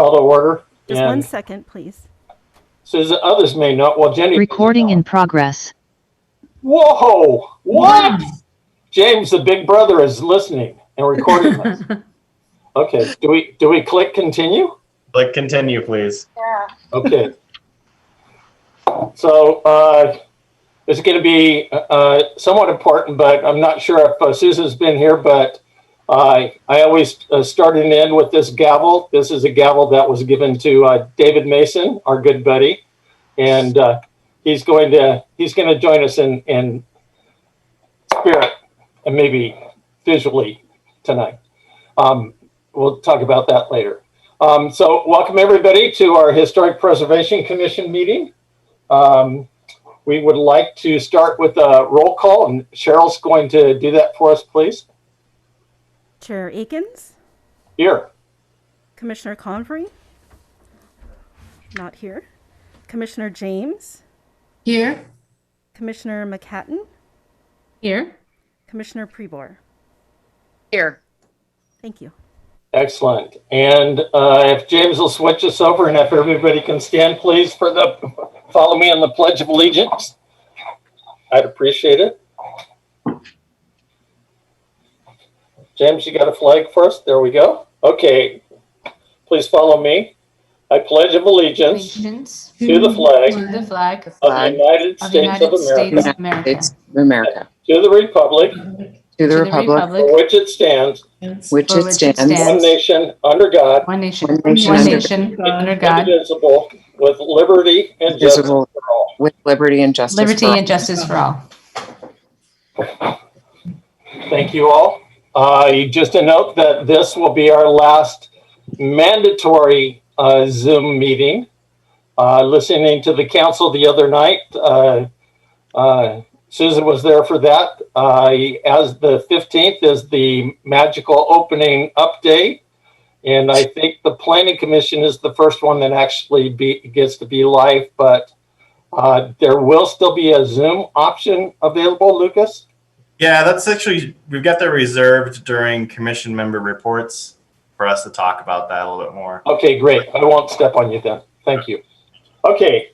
call to order. Just 1 second, please. So as others may know, well, Jenny. Recording in progress. Whoa! What? James, the big brother, is listening and recording us. Okay. Do we click continue? Click continue, please. Yeah. Okay. So it's going to be somewhat important, but I'm not sure if Susan's been here, but I always start and end with this gavel. This is a gavel that was given to David Mason, our good buddy, and he's going to join us in spirit and maybe visually tonight. We'll talk about that later. So welcome everybody to our Historic Preservation Commission meeting. We would like to start with a roll call, and Cheryl's going to do that for us, please. Chair Akins? Here. Commissioner Convery? Not here. Commissioner James? Here. Commissioner McHatton? Here. Commissioner Prebor? Here. Thank you. Excellent. And if James will switch us over, and if everybody can stand, please, for the follow me on the Pledge of Allegiance. I'd appreciate it. James, you got a flag first? There we go. Okay. Please follow me. I pledge of allegiance to the flag of the United States of America, to the republic for which it stands, one nation under God, under God, indivisible, with liberty and justice for all. Liberty and justice for all. Thank you all. Just a note that this will be our last mandatory Zoom meeting. Listening to the council the other night, Susan was there for that. As the 15th is the magical opening update. And I think the Planning Commission is the first one that actually gets to be live, but there will still be a Zoom option available, Lucas? Yeah, that's actually, we've got that reserved during commission member reports for us to talk about that a little bit more. Okay, great. I won't step on you then. Thank you. Okay.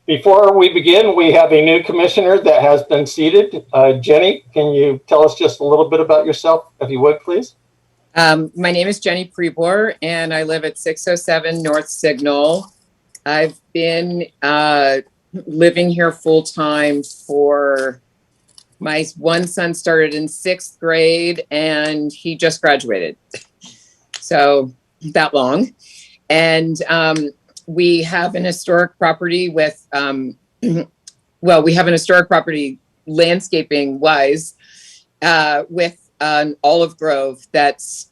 Before we begin, we have a new commissioner that has been seated. Jenny, can you tell us just a little bit about yourself, if you would, please? My name is Jenny Prebor, and I live at 607 North Signal. I've been living here full-time for, my one son started in 6th grade, and he just graduated. So that long. And we have an historic property with, well, we have an historic property landscaping wise with an olive grove that's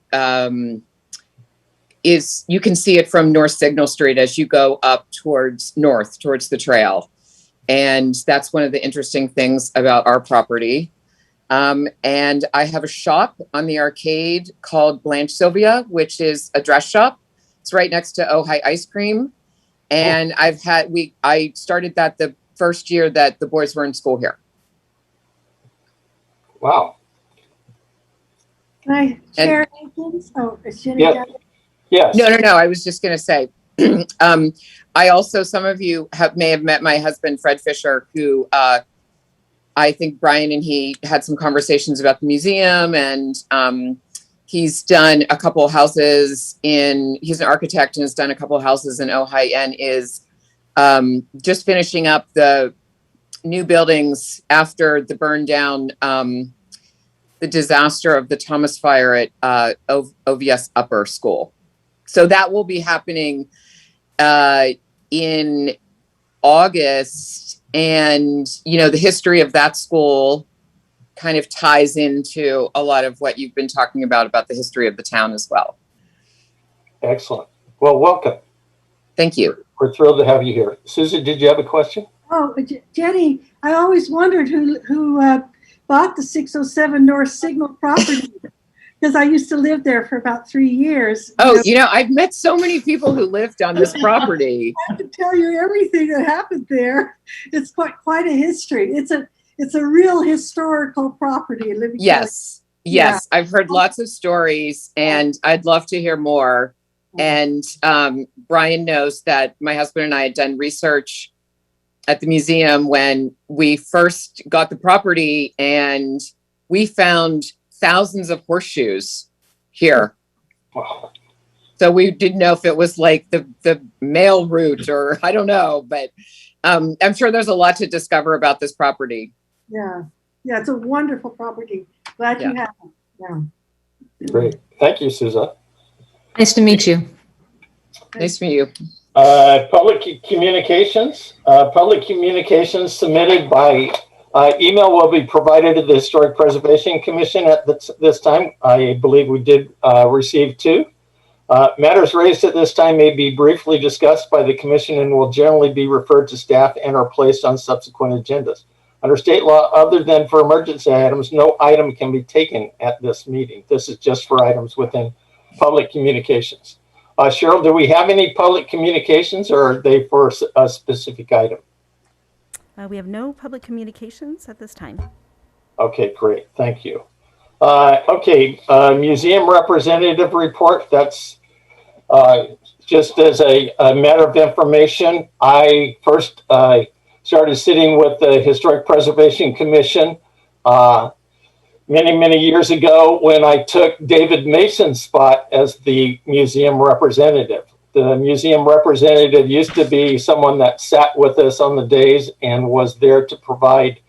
you can see it from North Signal Street as you go up towards the trail. And that's one of the interesting things about our property. And I have a shop on the arcade called Blanche Sylvia, which is a dress shop. It's right next to Ojai Ice Cream. And I started that the first year that the boys were in school here. Wow. Can I share anything? Oh, is Jenny Yeah. done? Yes. No. I was just going to say, I also, some of you may have met my husband, Fred Fisher, who I think Brian and he had some conversations about the museum, and he's done a couple of houses he's an architect and has done a couple of houses in Ojai, and is just finishing up the new buildings after the burn down, the disaster of the Thomas Fire at OVS Upper School. So that will be happening in August. And, the history of that school kind of ties into a lot of what you've been talking about the history of the town as well. Excellent. Well, welcome. Thank you. We're thrilled to have you here. Susan, did you have a question? Oh, Jenny, I always wondered who bought the 607 North Signal property, because I used to live there for about 3 years. Oh, I've met so many people who lived on this property. I have to tell you everything that happened there. It's quite a history. It's a real historical property. Yes. I've heard lots of stories, and I'd love to hear more. And Brian knows that my husband and I had done research at the museum when we first got the property, and we found thousands of horseshoes here. Wow. So we didn't know if it was like the mail route or I don't know, but I'm sure there's a lot to discover about this property. Yeah. Yeah, it's a wonderful property. Glad you have it. Yeah. Great. Thank you, Susan. Nice to meet you. Nice to meet you. Public communications. Public communications submitted by email will be provided to the Historic Preservation Commission at this time. I believe we did receive 2. Matters raised at this time may be briefly discussed by the commission and will generally be referred to staff and are placed on subsequent agendas. Under state law, other than for emergency items, no item can be taken at this meeting. This is just for items within public communications. Cheryl, do we have any public communications, or are they for a specific item? We have no public communications at this time. Okay, great. Thank you. Museum representative report. That's just as a matter of information. I first started sitting with the Historic Preservation Commission many years ago when I took David Mason's spot as the museum representative. The museum representative used to be someone that sat with us on the days and was there to provide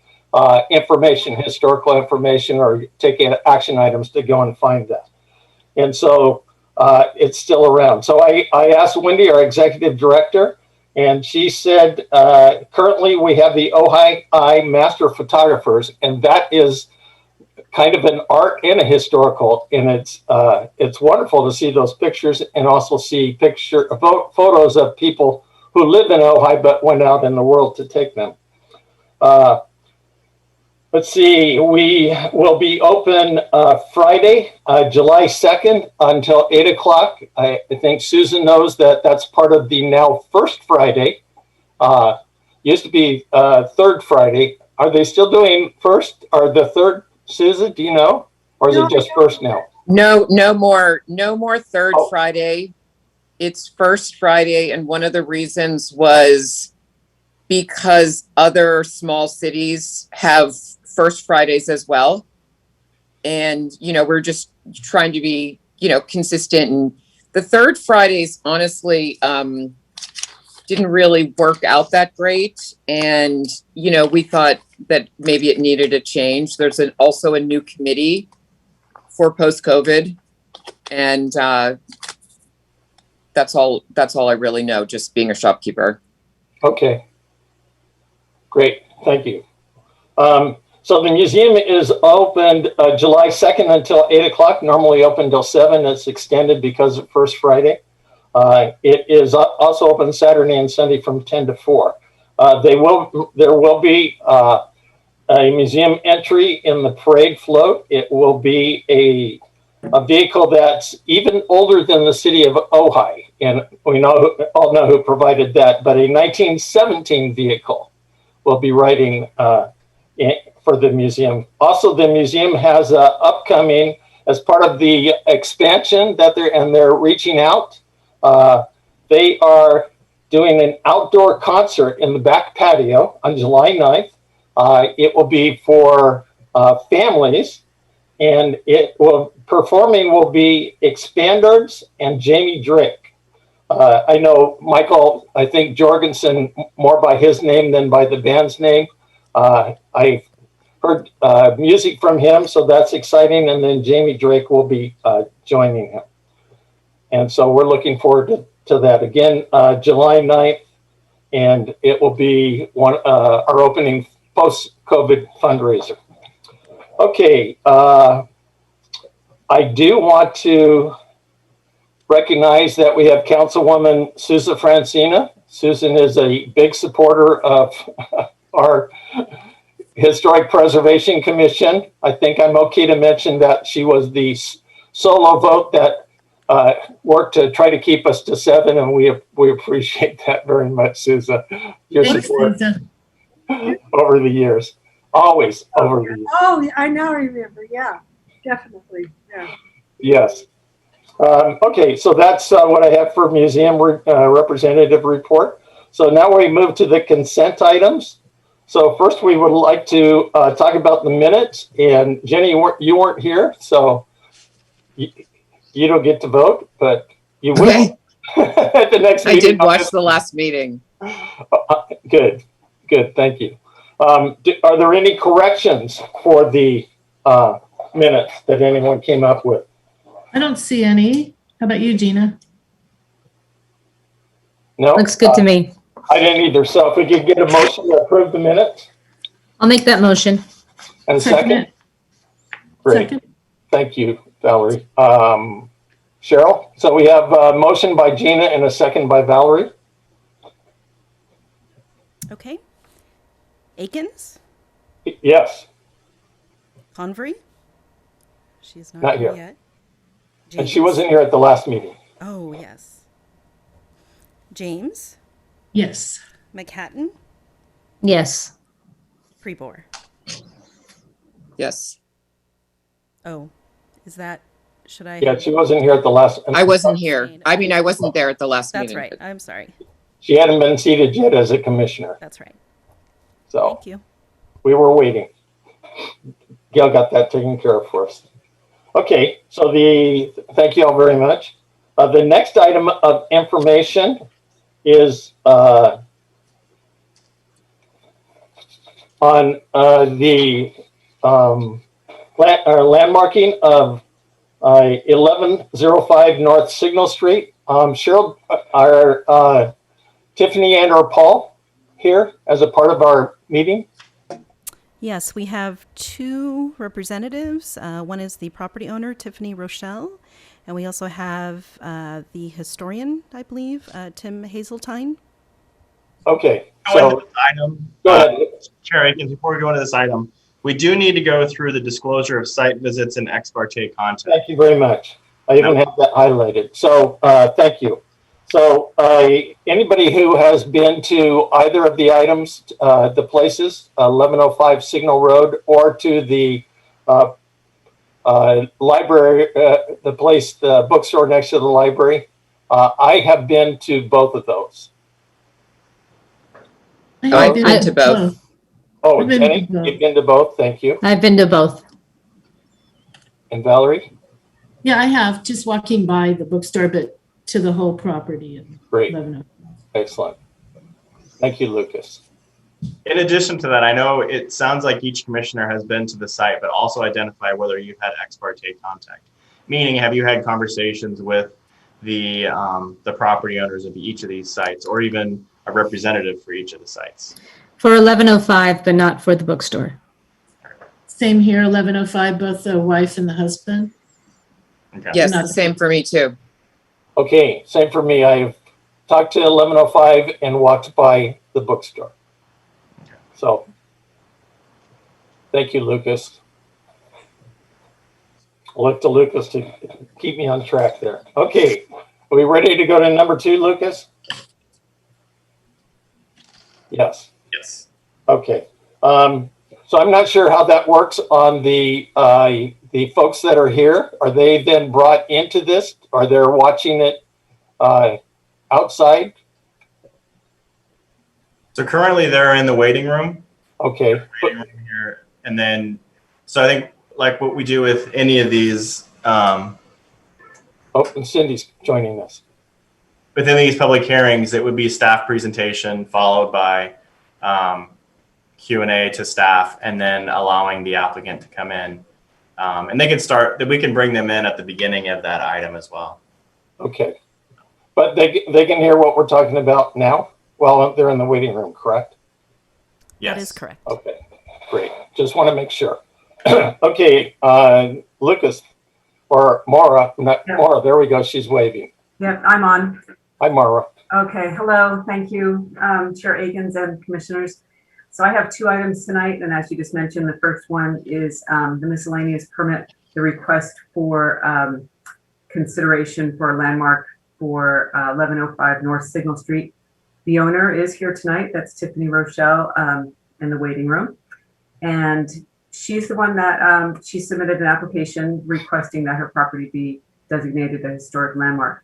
information, historical information, or take action items to go and find that. And so it's still around. So I asked Wendy, our executive director, and she said, currently we have the Ojai master photographers, and that is kind of an art and a historical, and it's wonderful to see those pictures and also see photos of people who live in Ojai but went out in the world to take them. Let's see, we will be open Friday, July 2nd until 8 o'clock. I think Susan knows that that's part of the now first Friday. Used to be third Friday. Are they still doing first or the third, Susan? Do you know? Or is it just first now? No more third Friday. It's first Friday. And one of the reasons was because other small cities have first Fridays as well. And, we're just trying to be, consistent. And the third Fridays, honestly, didn't really work out that great. And, we thought that maybe it needed a change. There's also a new committee for post-COVID. And that's all I really know, just being a shopkeeper. Okay. Great. Thank you. So the museum is opened July 2nd until 8 o'clock, normally open until 7. It's extended because of First Friday. It is also open Saturday and Sunday from 10 to 4. There will be a museum entry in the parade float. It will be a vehicle that's even older than the city of Ojai. And we all know who provided that, but a 1917 vehicle will be riding for the museum. Also, the museum has upcoming, as part of the expansion that they're reaching out, they are doing an outdoor concert in the back patio on July 9th. It will be for families, and performing will be Expanders and Jamie Drake. I know Michael, I think Jorgensen more by his name than by the band's name. I heard music from him, so that's exciting. And then Jamie Drake will be joining him. And so we're looking forward to that. Again, July 9th, and it will be our opening post-COVID fundraiser. Okay, I do want to recognize that we have Councilwoman Susan Francina. Susan is a big supporter of our Historic Preservation Commission. I think I'm okay to mention that she was the solo vote that worked to try to keep us to 7, and we appreciate that very much, Susan. Your support over the years, always over the years. Oh, I now remember. Yeah, definitely. Yeah. Yes. Okay, so that's what I have for museum representative report. So now we move to the consent items. So first we would like to talk about the minutes. And Jenny, you weren't here, so you don't get to vote, but you will Okay. at the next I meeting. did watch the last meeting. Good, thank you. Are there any corrections for the minutes that anyone came up with? I don't see any. How about you, Gina? No? Looks good to me. I didn't either. So if we could get a motion to approve the minutes I'll make that motion. and a second. it. Great. Second. Thank you, Valerie. Cheryl, so we have a motion by Gina and a second by Valerie. Okay. Akins, Yes, Convery. She's not, Not here. yet. and she James. wasn't here at the last meeting. Oh, yes. James, Yes. McHatton, Yes. Prebor. Yes. Oh, is that, should I? Yeah, she wasn't here at the last. I wasn't here. I mean, I wasn't there at the last That's meeting. right. but- I'm sorry. She hadn't been seated yet as a commissioner, That's right. so Thank you. we were waiting. Gail got that taken care of for us. Okay, so thank you all very much. The next item of information is on the landmarking of 1105 North Signal Street. Cheryl, are Tiffany and or Paul here as a part of our meeting? Yes, we have two representatives. One is the property owner, Tiffany Rochelle, and we also have the historian, I believe, Tim Hazeltine. Okay, Go into so this item. go ahead. Chair Akins, before we go into this item, we do need to go through the disclosure of site visits and ex parte contact. Thank you very much. I even have that highlighted. So thank you. So anybody who has been to either of the items, the places, 1105 Signal Road, or to the library, the place, the bookstore next to the library, I have been to both of those. I've been to both. Oh, I've been Jenny, to both. you've been to both. Thank you. I've been to both. And Valerie? Yeah, I have, just walking by the bookstore, but to the whole property in Great. Lebanon. Excellent. Thank you, Lucas. In addition to that, I know it sounds like each commissioner has been to the site, but also identify whether you've had ex parte contact. Meaning, have you had conversations with the property owners of each of these sites, or even a representative for each of the sites? For 1105, but not for the bookstore. Same here, 1105, both the wife and the husband. Okay. Yes, Not- the same for me too. Okay, same for me. I've talked to 1105 and walked by the bookstore. So, thank you, Lucas. I'll look to Lucas to keep me on track there. Okay, are we ready to go to number 2, Lucas? Yes. Yes. Okay. So I'm not sure how that works on the folks that are here. Are they then brought into this? Are they watching it outside? So currently they're in the waiting room. Okay. Waiting room here, and then, so I think like what we do with any of these, Oh, and Cindy's joining us. within these public hearings, it would be staff presentation followed by Q&A to staff, and then allowing the applicant to come in. And they can start, we can bring them in at the beginning of that item as well. Okay. But they can hear what we're talking about now while they're in the waiting room, correct? Yes. That is correct. Okay, great. Just want to make sure. Okay, Lucas, or Mara, not Yeah. Mara, there we go. She's waving. Yep, I'm on. Hi, Mara. Okay, hello, thank you, Chair Akins and Commissioners. So I have 2 items tonight, and as you just mentioned, the first one is the miscellaneous permit, the request for consideration for a landmark for 1105 North Signal Street. The owner is here tonight. That's Tiffany Rochelle in the waiting room. And she's the one that she submitted an application requesting that her property be designated a historic landmark.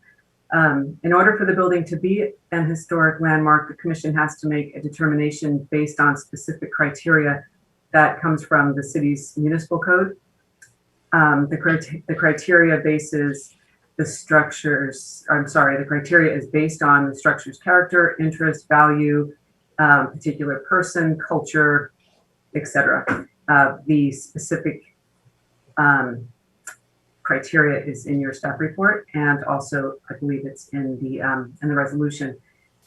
In order for the building to be an historic landmark, the commission has to make a determination based on specific criteria that comes from the city's municipal code. The criteria bases the structures, the criteria is based on the structure's character, interest, value, particular person, culture, etc. The specific criteria is in your staff report, and also I believe it's in the resolution.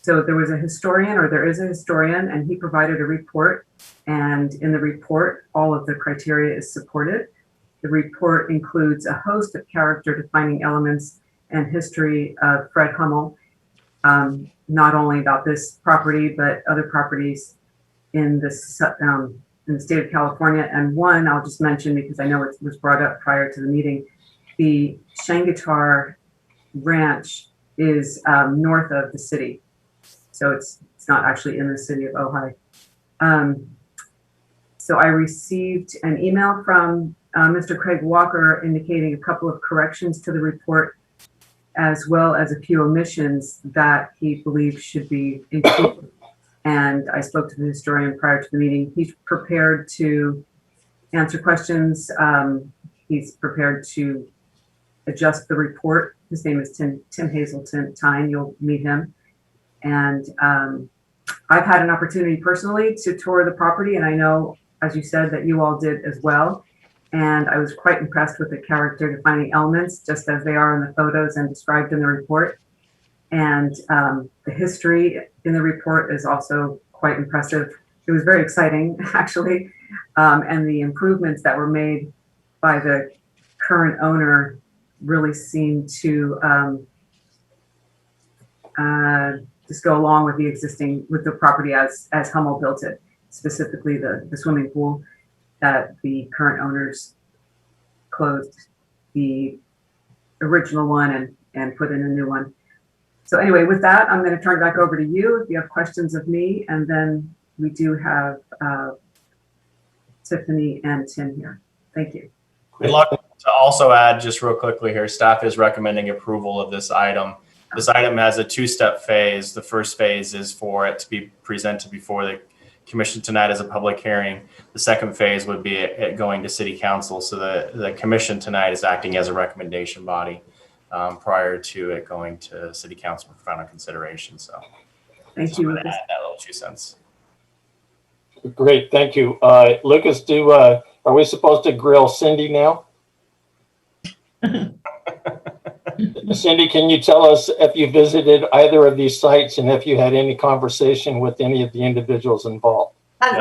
So there was a historian, or there is a historian, and he provided a report. And in the report, all of the criteria is supported. The report includes a host of character-defining elements and history of Fred Hummel, not only about this property, but other properties in the state of California. And one I'll just mention because I know it was brought up prior to the meeting. The Shangatar Ranch is north of the city. So it's not actually in the city of Ojai. So I received an email from Mr. Craig Walker indicating a couple of corrections to the report, as well as a few omissions that he believes should be included. And I spoke to the historian prior to the meeting. He's prepared to answer questions. He's prepared to adjust the report. His name is Tim Hazeltine. You'll meet him. And I've had an opportunity personally to tour the property, and I know, as you said, that you all did as well. And I was quite impressed with the character defining elements, just as they are in the photos and described in the report. And the history in the report is also quite impressive. It was very exciting, actually. And the improvements that were made by the current owner really seemed to just go along with the property as Hummel built it, specifically the swimming pool that the current owners closed the original one and put in a new one. So anyway, with that, I'm going to turn it back over to you if you have questions of me, and then we do have Tiffany and Tim here. Thank you. We'd like to also add just real quickly here, staff is recommending approval of this item. This item has a two-step phase. The first phase is for it to be presented before the commission tonight as a public hearing. The second phase would be it going to city council. So the commission tonight is acting as a recommendation body prior to it going to city council for final consideration. So thank you. Add that little 2 cents. Great, thank you. Lucas, are we supposed to grill Cindy now? Cindy, can you tell us if you visited either of these sites and if you had any conversation with any of the individuals involved?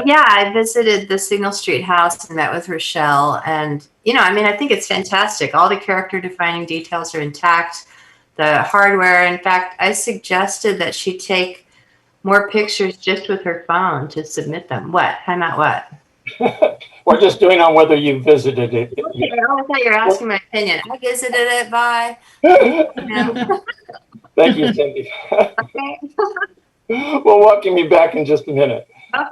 Yeah, I visited the Signal Street house and met with Rochelle. And, I think it's fantastic. All the character defining details are intact. The hardware, in fact, I suggested that she take more pictures just with her phone to submit them. What? Time out what? We're just doing on whether you visited it. Okay, I thought you were asking my opinion. I visited it by. Thank you, Cindy. Okay. We'll welcome you back in just a minute. Back.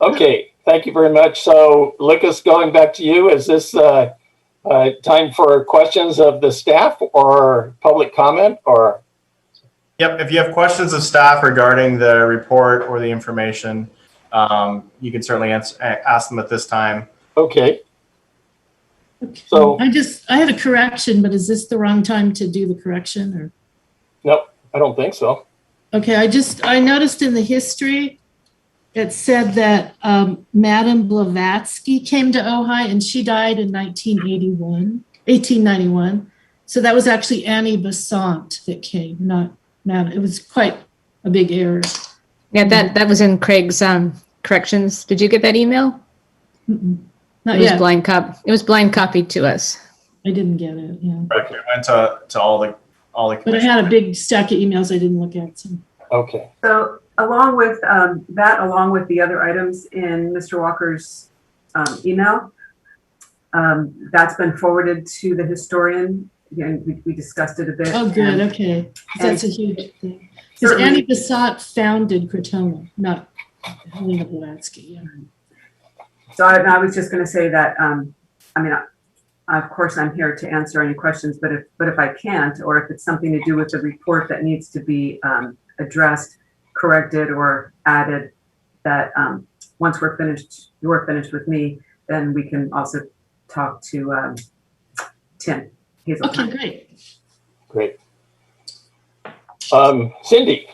Okay, thank you very much. So, Lucas, going back to you, is this time for questions of the staff or public comment? Or Yep, if you have questions of staff regarding the report or the information, you can certainly ask them at this time. Okay. So I had a correction, but is this the wrong time to do the correction, or? Nope, I don't think so. Okay, I noticed in the history, it said that Madame Blavatsky came to Ojai and she died in 1891. So that was actually Annie Besant that came, not Madame. It was quite a big error. Yeah, that was in Craig's corrections. Did you get that email? Not It was yet. It was blind copied to us. I didn't get it, yeah. Right, we went to all the But I had a big stack of emails I didn't look at. So. Okay. So along with along with the other items in Mr. Walker's email, that's been forwarded to the historian. Again, we discussed it a bit. Oh, good, okay. That's a huge thing. Because Annie Besant founded Crotona, not Helena Blavatsky. Yeah. So I was just going to say that, of course, I'm here to answer any questions, but if I can't, or if it's something to do with the report that needs to be addressed, corrected, or added, that once you're finished with me, then we can also talk to Tim Hazeltine. Okay, Great. Great. Cindy,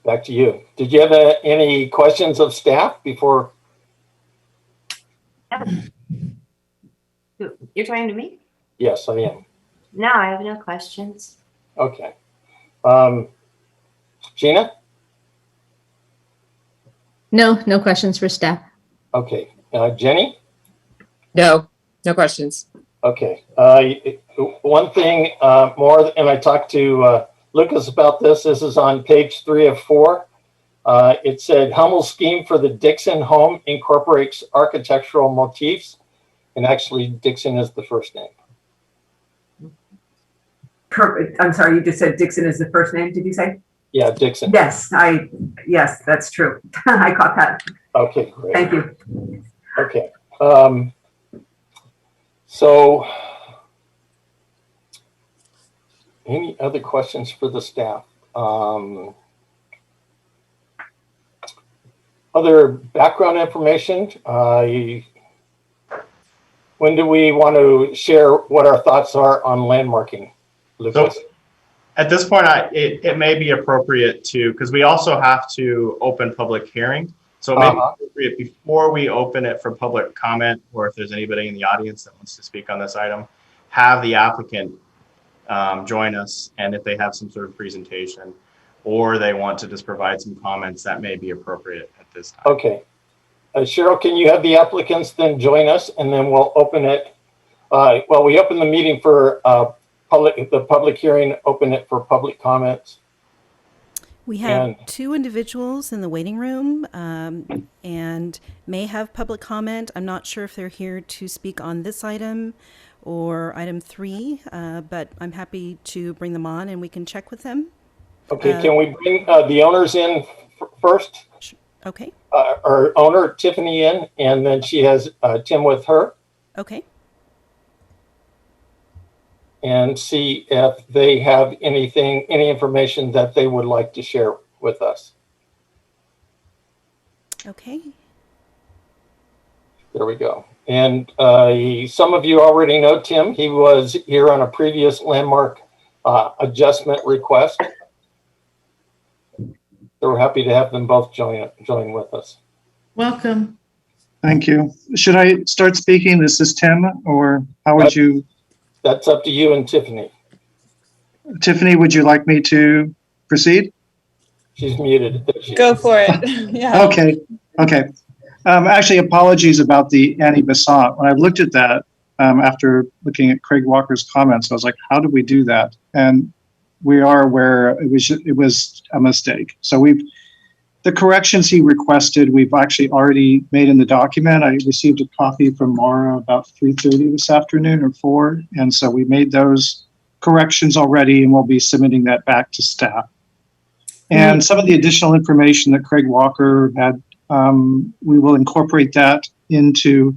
back to you. Did you have any questions of staff before? You're talking to me? Yes, I am. No, I have no questions. Okay. Gina? No, no questions for staff. Okay. Jenny? No, no questions. Okay. One thing more, and I talked to Lucas about this. This is on page 3 of 4. It said Hummel's scheme for the Dixon home incorporates architectural motifs, and actually Dixon is the first name. Perfect. I'm sorry, you just said Dixon is the first name, did you say? Yeah, Dixon. Yes, yes, that's true. I caught that. Okay, great. Thank you. Okay. So any other questions for the staff? Other background information? When do we want to share what our thoughts are on landmarking, Lucas? So at this point, it may be appropriate to, because we also have to open public hearing. So it may be appropriate before we open it for public comment, or if there's anybody in the audience that wants to speak on this item, have the applicant join us. And if they have some sort of presentation, or they want to just provide some comments, that may be appropriate at this time. Okay. Cheryl, can you have the applicants then join us, and then we'll open it. Well, we open the meeting for the public hearing, open it for public comments. We have 2 individuals in the waiting room and may have public comment. I'm not sure if they're here to speak on this item or item 3, but I'm happy to bring them on and we can check with them. Okay, can we bring the owners in first? Okay. Our owner, Tiffany, in, and then she has Tim with her. Okay. And see if they have any information that they would like to share with us. Okay. There we go. And some of you already know Tim. He was here on a previous landmark adjustment request. So we're happy to have them both join with us. welcome. Thank you. Should I start speaking? This is Tim, or how would you? That's up to you and Tiffany. Tiffany, would you like me to proceed? She's muted. Go for it. Yeah. Okay. Actually, apologies about the Annie Besant. When I looked at that, after looking at Craig Walker's comments, I was like, how did we do that? And we are aware it was a mistake. So the corrections he requested, we've actually already made in the document. I received a copy from Mara about 3:30 this afternoon or 4. And so we made those corrections already, and we'll be submitting that back to staff. And some of the additional information that Craig Walker had, we will incorporate that into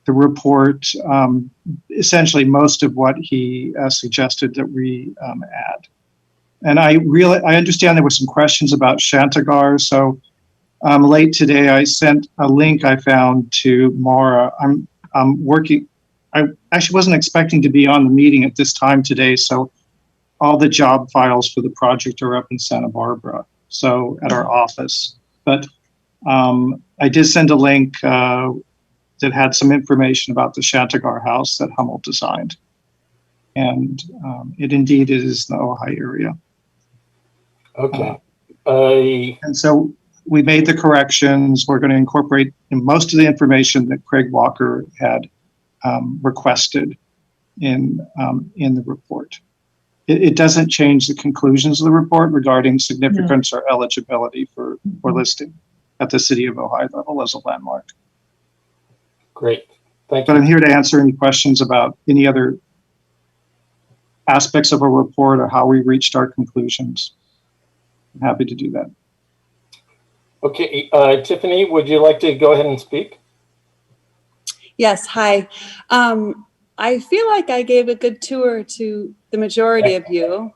the report. Essentially, most of what he suggested that we add. And I understand there were some questions about Shantagar. So late today, I sent a link I found to Mara. I'm working. I actually wasn't expecting to be on the meeting at this time today. So all the job files for the project are up in Santa Barbara, so at our office. But I did send a link that had some information about the Shantagar house that Hummel designed. And it indeed is in the Ojai area. Okay. And so we made the corrections. We're going to incorporate most of the information that Craig Walker had requested in the report. It doesn't change the conclusions of the report regarding significance or eligibility for listing at the City of Ojai level as a landmark. Great. Thank you. But I'm here to answer any questions about any other aspects of a report or how we reached our conclusions. I'm happy to do that. Okay, Tiffany, would you like to go ahead and speak? Yes, hi. I feel like I gave a good tour to the majority of you.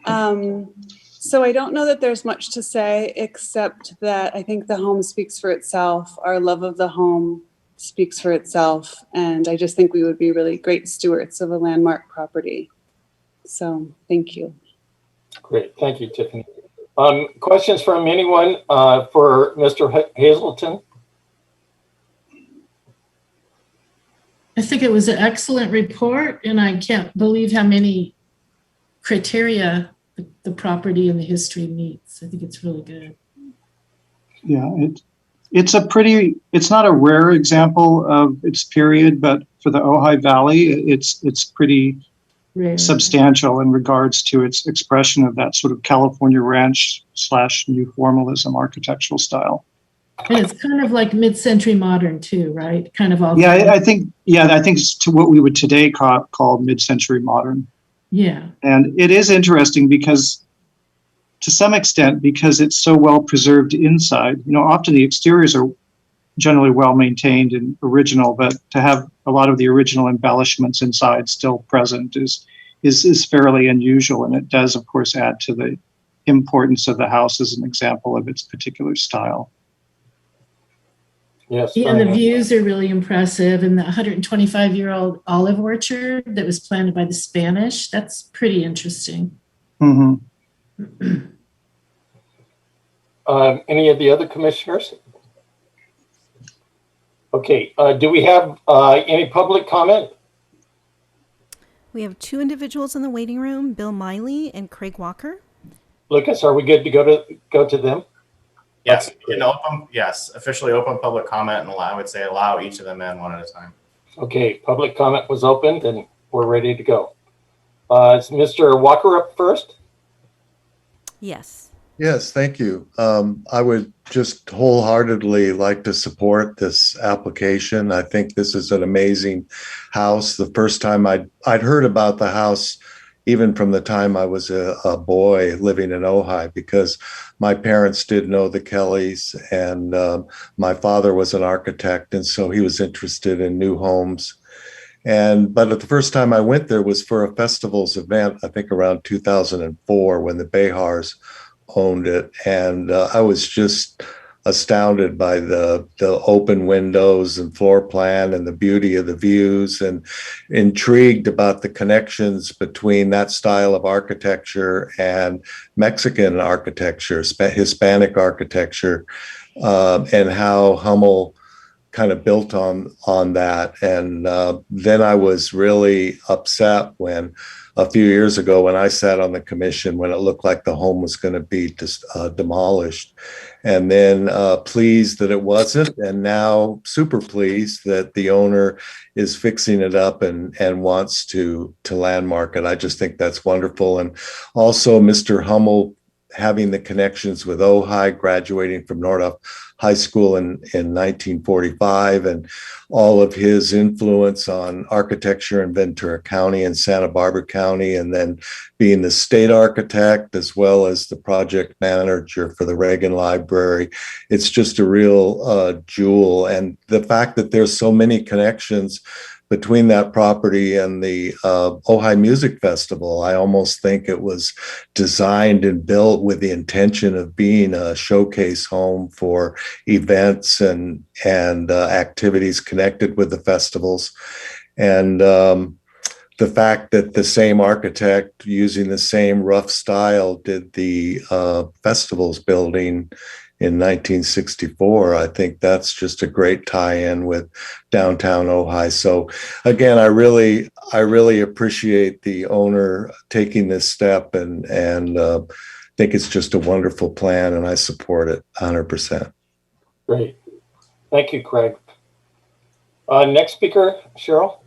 So I don't know that there's much to say, except that I think the home speaks for itself. Our love of the home speaks for itself. And I just think we would be really great stewards of a landmark property. So thank you. Great. Thank you, Tiffany. Questions from anyone for Mr. Hazelton? I think it was an excellent report, and I can't believe how many criteria the property and the history meets. I think it's really good. Yeah, it's not a rare example of its period, but for the Ojai Valley, it's pretty Rare. substantial in regards to its expression of that sort of California ranch / new formalism architectural style. And it's kind of like mid-century modern too, right? Kind of all. Yeah, I think it's to what we would today call mid-century modern. Yeah. And it is interesting because, to some extent, because it's so well preserved inside. Often the exteriors are generally well maintained and original, but to have a lot of the original embellishments inside still present is fairly unusual, and it does, of course, add to the importance of the house as an example of its particular style. Yes. Yeah, and the views are really impressive. And the 125-year-old olive orchard that was planted by the Spanish, that's pretty interesting. Mm-hmm. Any of the other commissioners? Okay. Do we have any public comment? We have two individuals in the waiting room, Bill Miley and Craig Walker. Lucas, are we good to go to them? Yes, officially open public comment, and I would say allow each of them in one at a time. Okay, public comment was opened and we're ready to go. Is Mr. Walker up first? Yes. Yes, thank you. I would just wholeheartedly like to support this application. I think this is an amazing house. The first time I'd heard about the house, even from the time I was a boy living in Ojai, because my parents did know the Kellys, and my father was an architect, and so he was interested in new homes. But the first time I went there was for a festivals event, I think around 2004, when the Behars owned it, and I was just astounded by the open windows and floor plan and the beauty of the views, and intrigued about the connections between that style of architecture and Mexican architecture, Hispanic architecture, and how Hummel kind of built on that. And then I was really upset when a few years ago, when I sat on the commission, when it looked like the home was going to be demolished, and then pleased that it wasn't, and now super pleased that the owner is fixing it up and wants to landmark it. I just think that's wonderful. And also Mr. Hummel having the connections with Ojai, graduating from Nordhoff High School in 1945, and all of his influence on architecture in Ventura County and Santa Barbara County, and then being the state architect as well as the project manager for the Reagan Library. It's just a real jewel. And the fact that there's so many connections between that property and the Ojai Music Festival, I almost think it was designed and built with the intention of being a showcase home for events and activities connected with the festivals. And the fact that the same architect using the same rough style did the festivals building in 1964, I think that's just a great tie-in with downtown Ojai. So again, I really appreciate the owner taking this step, and think it's just a wonderful plan, and I support it 100%. Great. Thank you, Craig. Next speaker, Cheryl.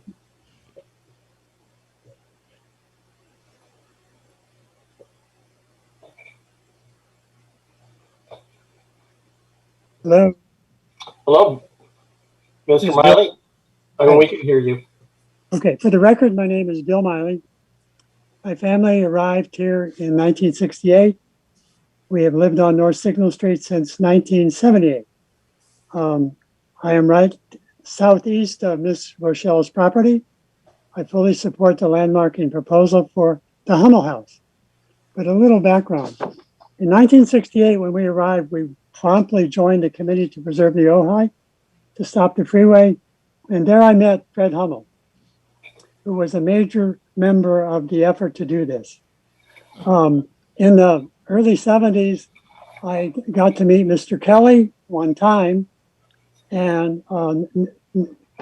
Hello. Hello, Mr. Yes, Miley. We can hear you. Okay, for the record, my name is Bill Miley. My family arrived here in 1968. We have lived on North Signal Street since 1978. I am right southeast of Miss Rochelle's property. I fully support the landmarking proposal for the Hummel House. But a little background. In 1968, when we arrived, we promptly joined the committee to preserve the Ojai, to stop the freeway. And there I met Fred Hummel, who was a major member of the effort to do this. In the early 70s, I got to meet Mr. Kelly one time and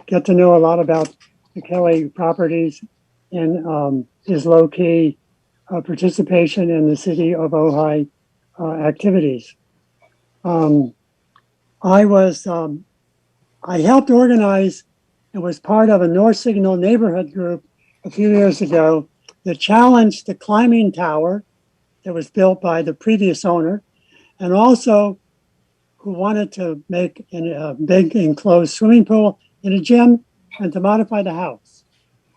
get to know a lot about the Kelly properties and his low-key participation in the city of Ojai activities. I helped organize and was part of a North Signal neighborhood group a few years ago that challenged the climbing tower that was built by the previous owner, and also who wanted to make a big enclosed swimming pool and a gym and to modify the house.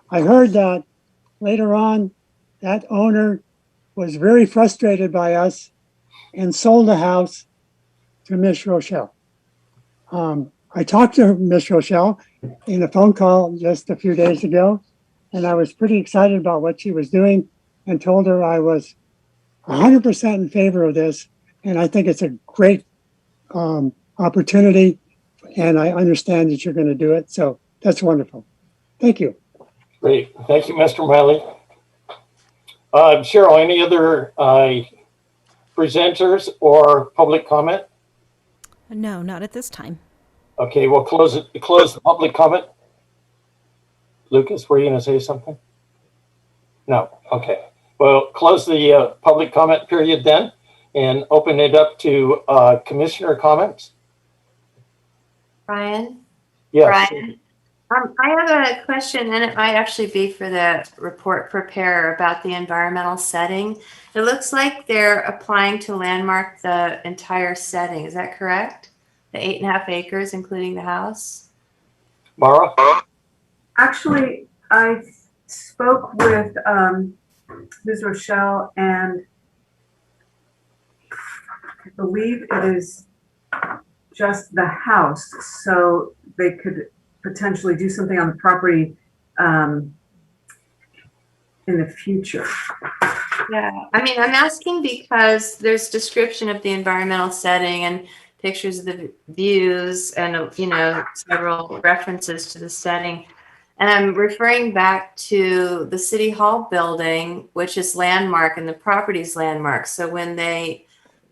I heard that later on, that owner was very frustrated by us and sold the house to Miss Rochelle. I talked to Miss Rochelle in a phone call just a few days ago, and I was pretty excited about what she was doing and told her I was 100% in favor of this. And I think it's a great opportunity, and I understand that you're going to do it. So that's wonderful. Thank you. Great. Thank you, Mr. Miley. Cheryl, any other presenters or public comment? No, not at this time. Okay, we'll close the public comment. Lucas, were you going to say something? No. Okay. Well, close the public comment period then and open it up to commissioner comments. Brian? Yes. Brian? I have a question, and it might actually be for the report preparer about the environmental setting. It looks like they're applying to landmark the entire setting. Is that correct? The 8.5 acres, including the house? Mara? Actually, I spoke with Ms. Rochelle, and I believe it is just the house, so they could potentially do something on the property in the future. Yeah, I mean, I'm asking because there's description of the environmental setting and pictures of the views and, you know, several references to the setting. And I'm referring back to the City Hall building, which is landmark and the property's landmark. So when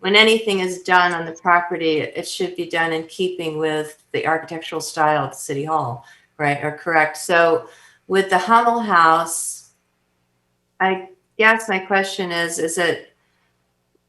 anything is done on the property, it should be done in keeping with the architectural style of the City Hall, right? Or correct. So with the Hummel House, I guess my question is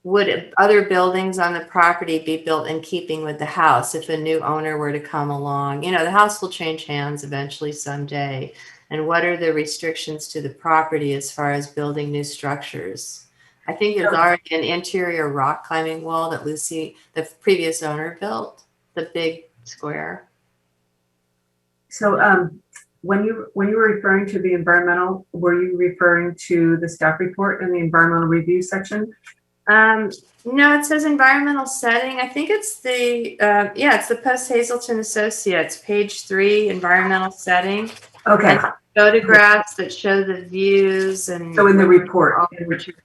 would other buildings on the property be built in keeping with the house if a new owner were to come along? You know, the house will change hands eventually someday. And what are the restrictions to the property as far as building new structures? I think there's already an interior rock climbing wall that Lucy, the previous owner, built, the big square. So when you were referring to the environmental, were you referring to the staff report in the environmental review section? No, it says environmental setting. I think it's the, it's the Post Hazeltine Associates, page 3, environmental setting. Okay. And photographs that show the views and so in the report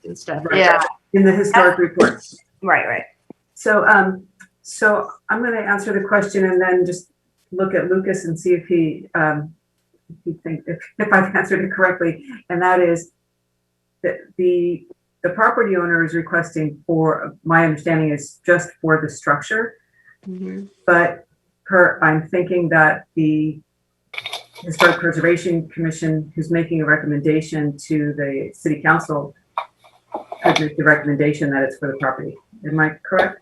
and stuff. Right. Yeah. In the historic reports. Right. So I'm going to answer the question and then just look at Lucas and see if he thinks if I've answered it correctly. And that is that the property owner is requesting for, my understanding is just for the structure, but I'm thinking that the Historic Preservation Commission, who's making a recommendation to the City Council, could make the recommendation that it's for the property. Am I correct?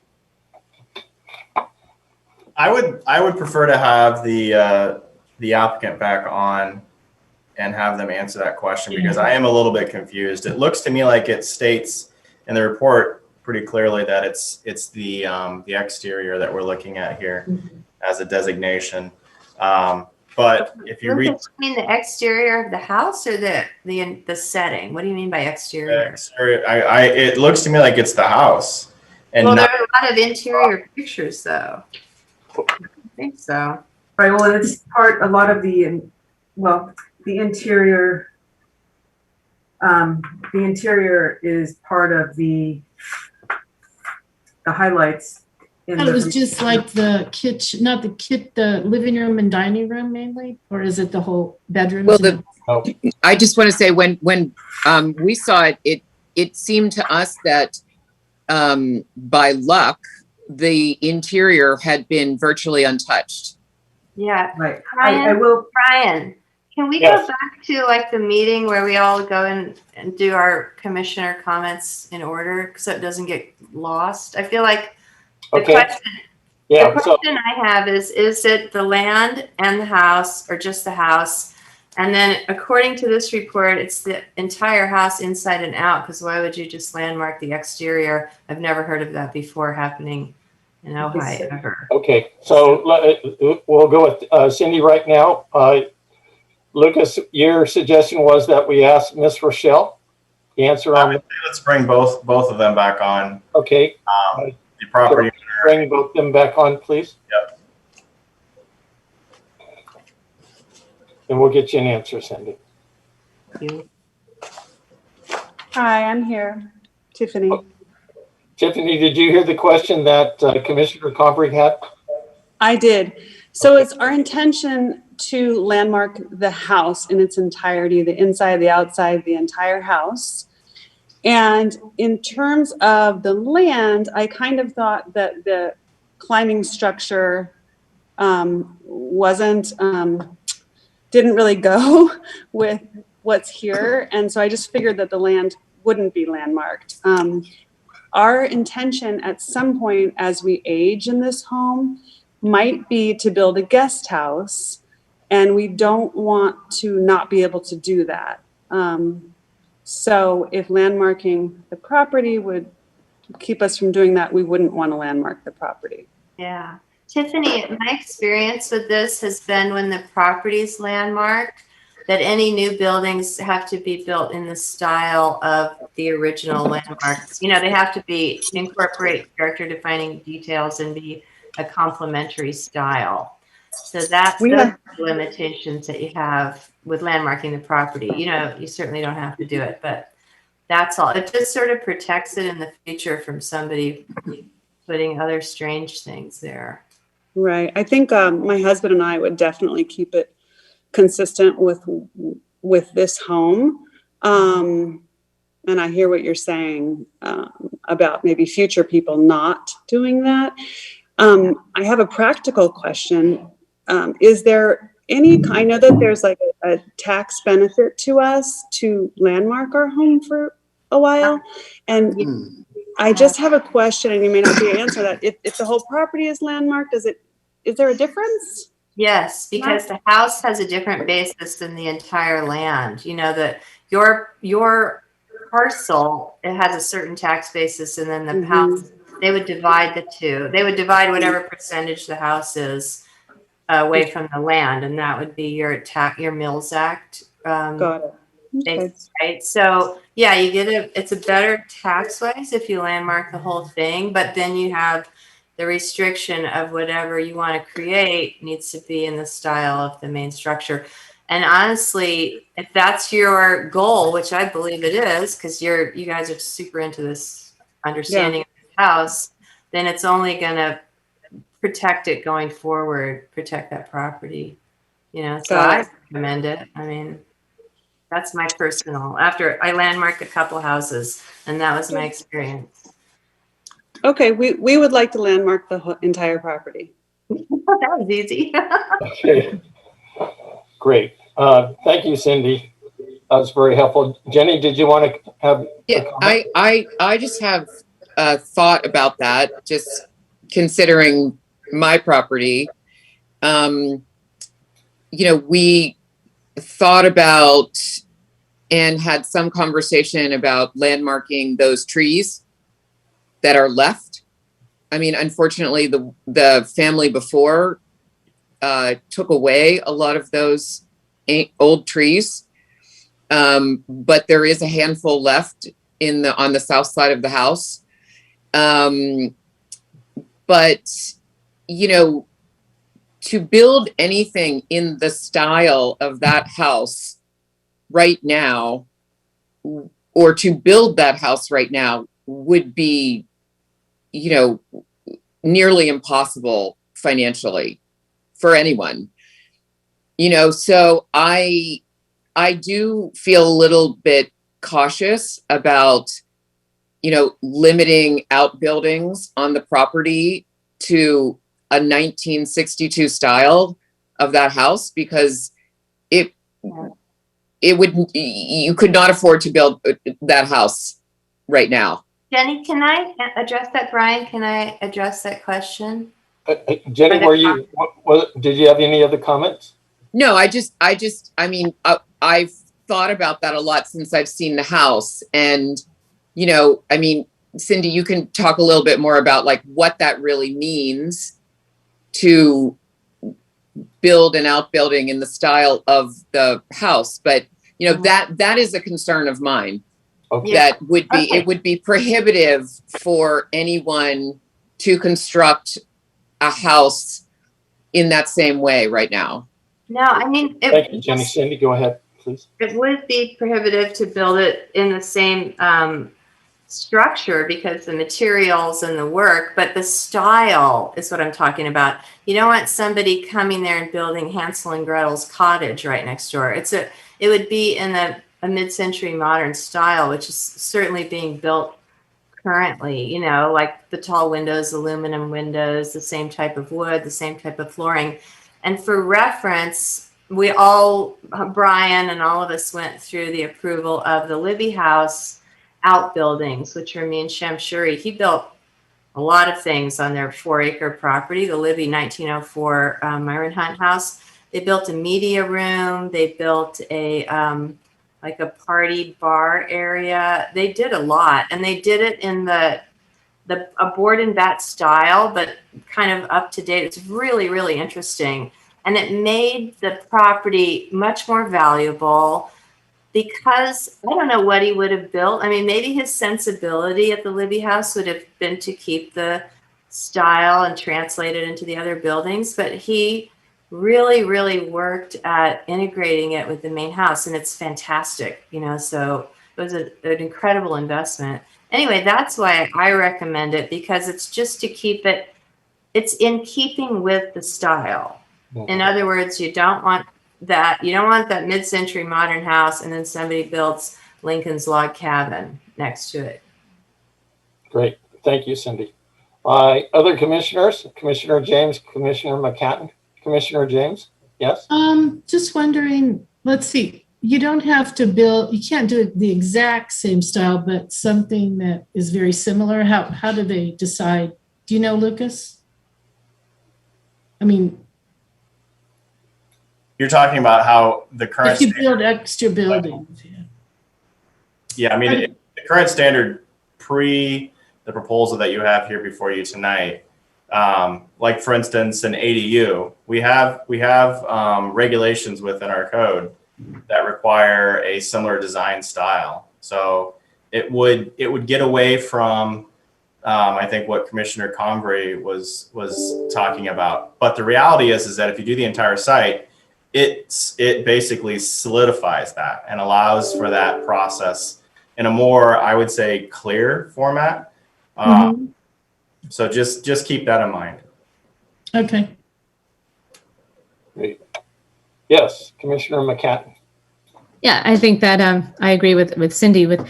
I would prefer to have the applicant back on and have them answer that question, because I am a little bit confused. It looks to me like it states in the report pretty clearly that it's the exterior that we're looking at here as a designation. But if you read, mean the exterior of the house or the setting? What do you mean by exterior? Exterior, it looks to me like it's the house. And well, there are a lot of interior pictures, though. I think so. Right, well, it's part, a lot of the, well, the interior is part of the highlights. I thought it was just like the kitchen, not the living room and dining room mainly, or is it the whole bedrooms? Well, I just want to say when we saw it, it seemed to us that by luck, the interior had been virtually untouched. Yeah. Right. Brian, I will. Brian, can we Yes. go back to like the meeting where we all go in and do our commissioner comments in order so it doesn't get lost? I feel like the Okay. question, Yeah. the So question I have is it the land and the house or just the house? And then according to this report, it's the entire house inside and out, because why would you just landmark the exterior? I've never heard of that before happening in Ojai ever. okay. So we'll go with Cindy right now. Lucas, your suggestion was that we ask Miss Rochelle the answer on. Let's bring both of them back on. Okay. The property owner. Bring both them back on, please. Yep. And we'll get you an answer, Cindy. Thank you. Hi, I'm here. Tiffany. Tiffany, did you hear the question that Commissioner Combry had? I did. So it's our intention to landmark the house in its entirety, the inside, the outside, the entire house. And in terms of the land, I kind of thought that the climbing structure didn't really go with what's here. And so I just figured that the land wouldn't be landmarked. Our intention at some point as we age in this home might be to build a guest house, and we don't want to not be able to do that. So if landmarking the property would keep us from doing that, we wouldn't want to landmark the property. Yeah. Tiffany, my experience with this has been when the property's landmarked, that any new buildings have to be built in the style of the original landmarks. You know, they have to incorporate character defining details and be a complementary style. So that's the limitations that you have with landmarking the property. You know, you certainly don't have to do it, but that's all. It just sort of protects it in the future from somebody putting other strange things there. Right. I think my husband and I would definitely keep it consistent with this home. And I hear what you're saying about maybe future people not doing that. I have a practical question. Is there I know that there's like a tax benefit to us to landmark our home for a while. And I just have a question, and you may not be able to answer that. If the whole property is landmarked, is there a difference? Yes, because the house has a different basis than the entire land. You know, that your parcel, it has a certain tax basis, and then the house, they would divide the two. They would divide whatever percentage the house is away from the land, and that would be your Mills Act. Got it. Okay. Right. So yeah, you get it's a better tax wise if you landmark the whole thing, but then you have the restriction of whatever you want to create needs to be in the style of the main structure. And honestly, if that's your goal, which I believe it is, because you guys are super into this understanding of the house, then it's only going to protect it going forward, protect that property. You know, so I recommend it. I mean, that's my personal, after I landmarked a couple houses, and that was my experience. Okay, we would like to landmark the entire property. That was easy. Okay. Great. Thank you, Cindy. That was very helpful. Jenny, did you want to have? Yeah, I just have a thought about that, just considering my property. You know, we thought about and had some conversation about landmarking those trees that are left. I mean, unfortunately, the family before took away a lot of those old trees, but there is a handful left on the south side of the house. But you know, to build anything in the style of that house right now, or to build that house right now, would be, nearly impossible financially for anyone. So I do feel a little bit cautious about, limiting outbuildings on the property to a 1962 style of that house, because it would, you could not afford to build that house right now. Jenny, can I address that? Brian, can I address that question? Jenny, did you have any other comments? No, I've thought about that a lot since I've seen the house. And, Cindy, you can talk a little bit more about like what that really means to build an outbuilding in the style of the house. But, that is a concern of mine. Okay. That would be, it would be prohibitive for anyone to construct a house in that same way right now. No, I mean, thank you, Jenny. Cindy, go ahead, please. It would be prohibitive to build it in the same structure because the materials and the work, but the style is what I'm talking about. You don't want somebody coming there and building Hansel and Gretel's cottage right next door. It would be in a mid-century modern style, which is certainly being built currently, like the tall windows, aluminum windows, the same type of wood, the same type of flooring. And for reference, Brian and all of us went through the approval of the Libby House outbuildings, which are me and Shamshuri. He built a lot of things on their 4-acre property, the Libby 1904 Myron Hunt house. They built a media room. They built a party bar area. They did a lot, and they did it in a board and bat style, but kind of up to date. It's really, really interesting. And it made the property much more valuable because I don't know what he would have built. I mean, maybe his sensibility at the Libby House would have been to keep the style and translate it into the other buildings, but he really, really worked at integrating it with the main house, and it's fantastic, so it was an incredible investment. Anyway, that's why I recommend it, because it's just to keep it, it's in keeping with the style. In other words, you don't want that mid-century modern house and then somebody builds Lincoln's log cabin next to it. Great. Thank you, Cindy. Other commissioners, Commissioner James, Commissioner McCatton. Commissioner James, yes? Just wondering, let's see, you don't have to build, you can't do it the exact same style, but something that is very similar. How do they decide? Do you know, Lucas? I mean, you're talking about how the current if you build extra buildings. Yeah, I mean, the current standard pre the proposal that you have here before you tonight, like for instance, an ADU, we have regulations within our code that require a similar design style. So it would get away from I think what Commissioner Convery was talking about. But the reality is that if you do the entire site, it basically solidifies that and allows for that process in a more, I would say, clear format. So just keep that in mind. Okay. Great. Yes, Commissioner McCatton. Yeah, I think that I agree with Cindy. With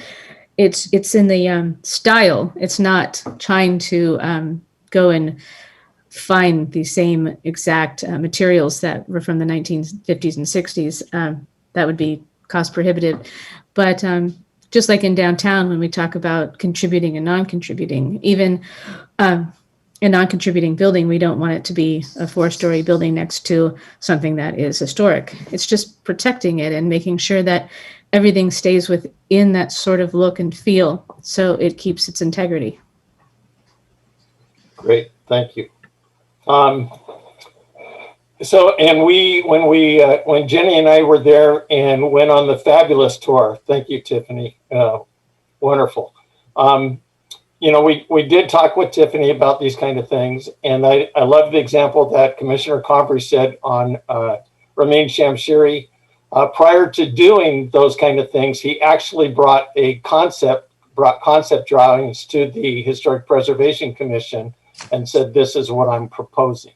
it's in the style. It's not trying to go and find the same exact materials that were from the 1950s and 60s. That would be cost prohibitive. But just like in downtown, when we talk about contributing and non-contributing, even a non-contributing building, we don't want it to be a 4-story building next to something that is historic. It's just protecting it and making sure that everything stays within that sort of look and feel, so it keeps its integrity. Great, thank you. So, and when Jenny and I were there and went on the fabulous tour, thank you, Tiffany. Wonderful. we did talk with Tiffany about these kind of things, and I love the example that Commissioner Combry said on Ramin Shamshiri. Prior to doing those kind of things, he actually brought concept drawings to the Historic Preservation Commission and said, "This is what I'm proposing,"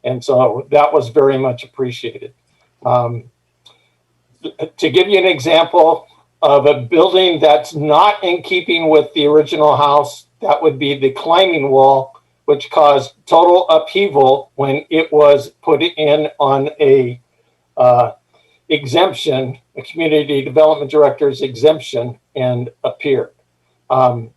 and so that was very much appreciated. To give you an example of a building that's not in keeping with the original house, that would be the climbing wall, which caused total upheaval when it was put in on a exemption, a community development director's exemption, and appeared. And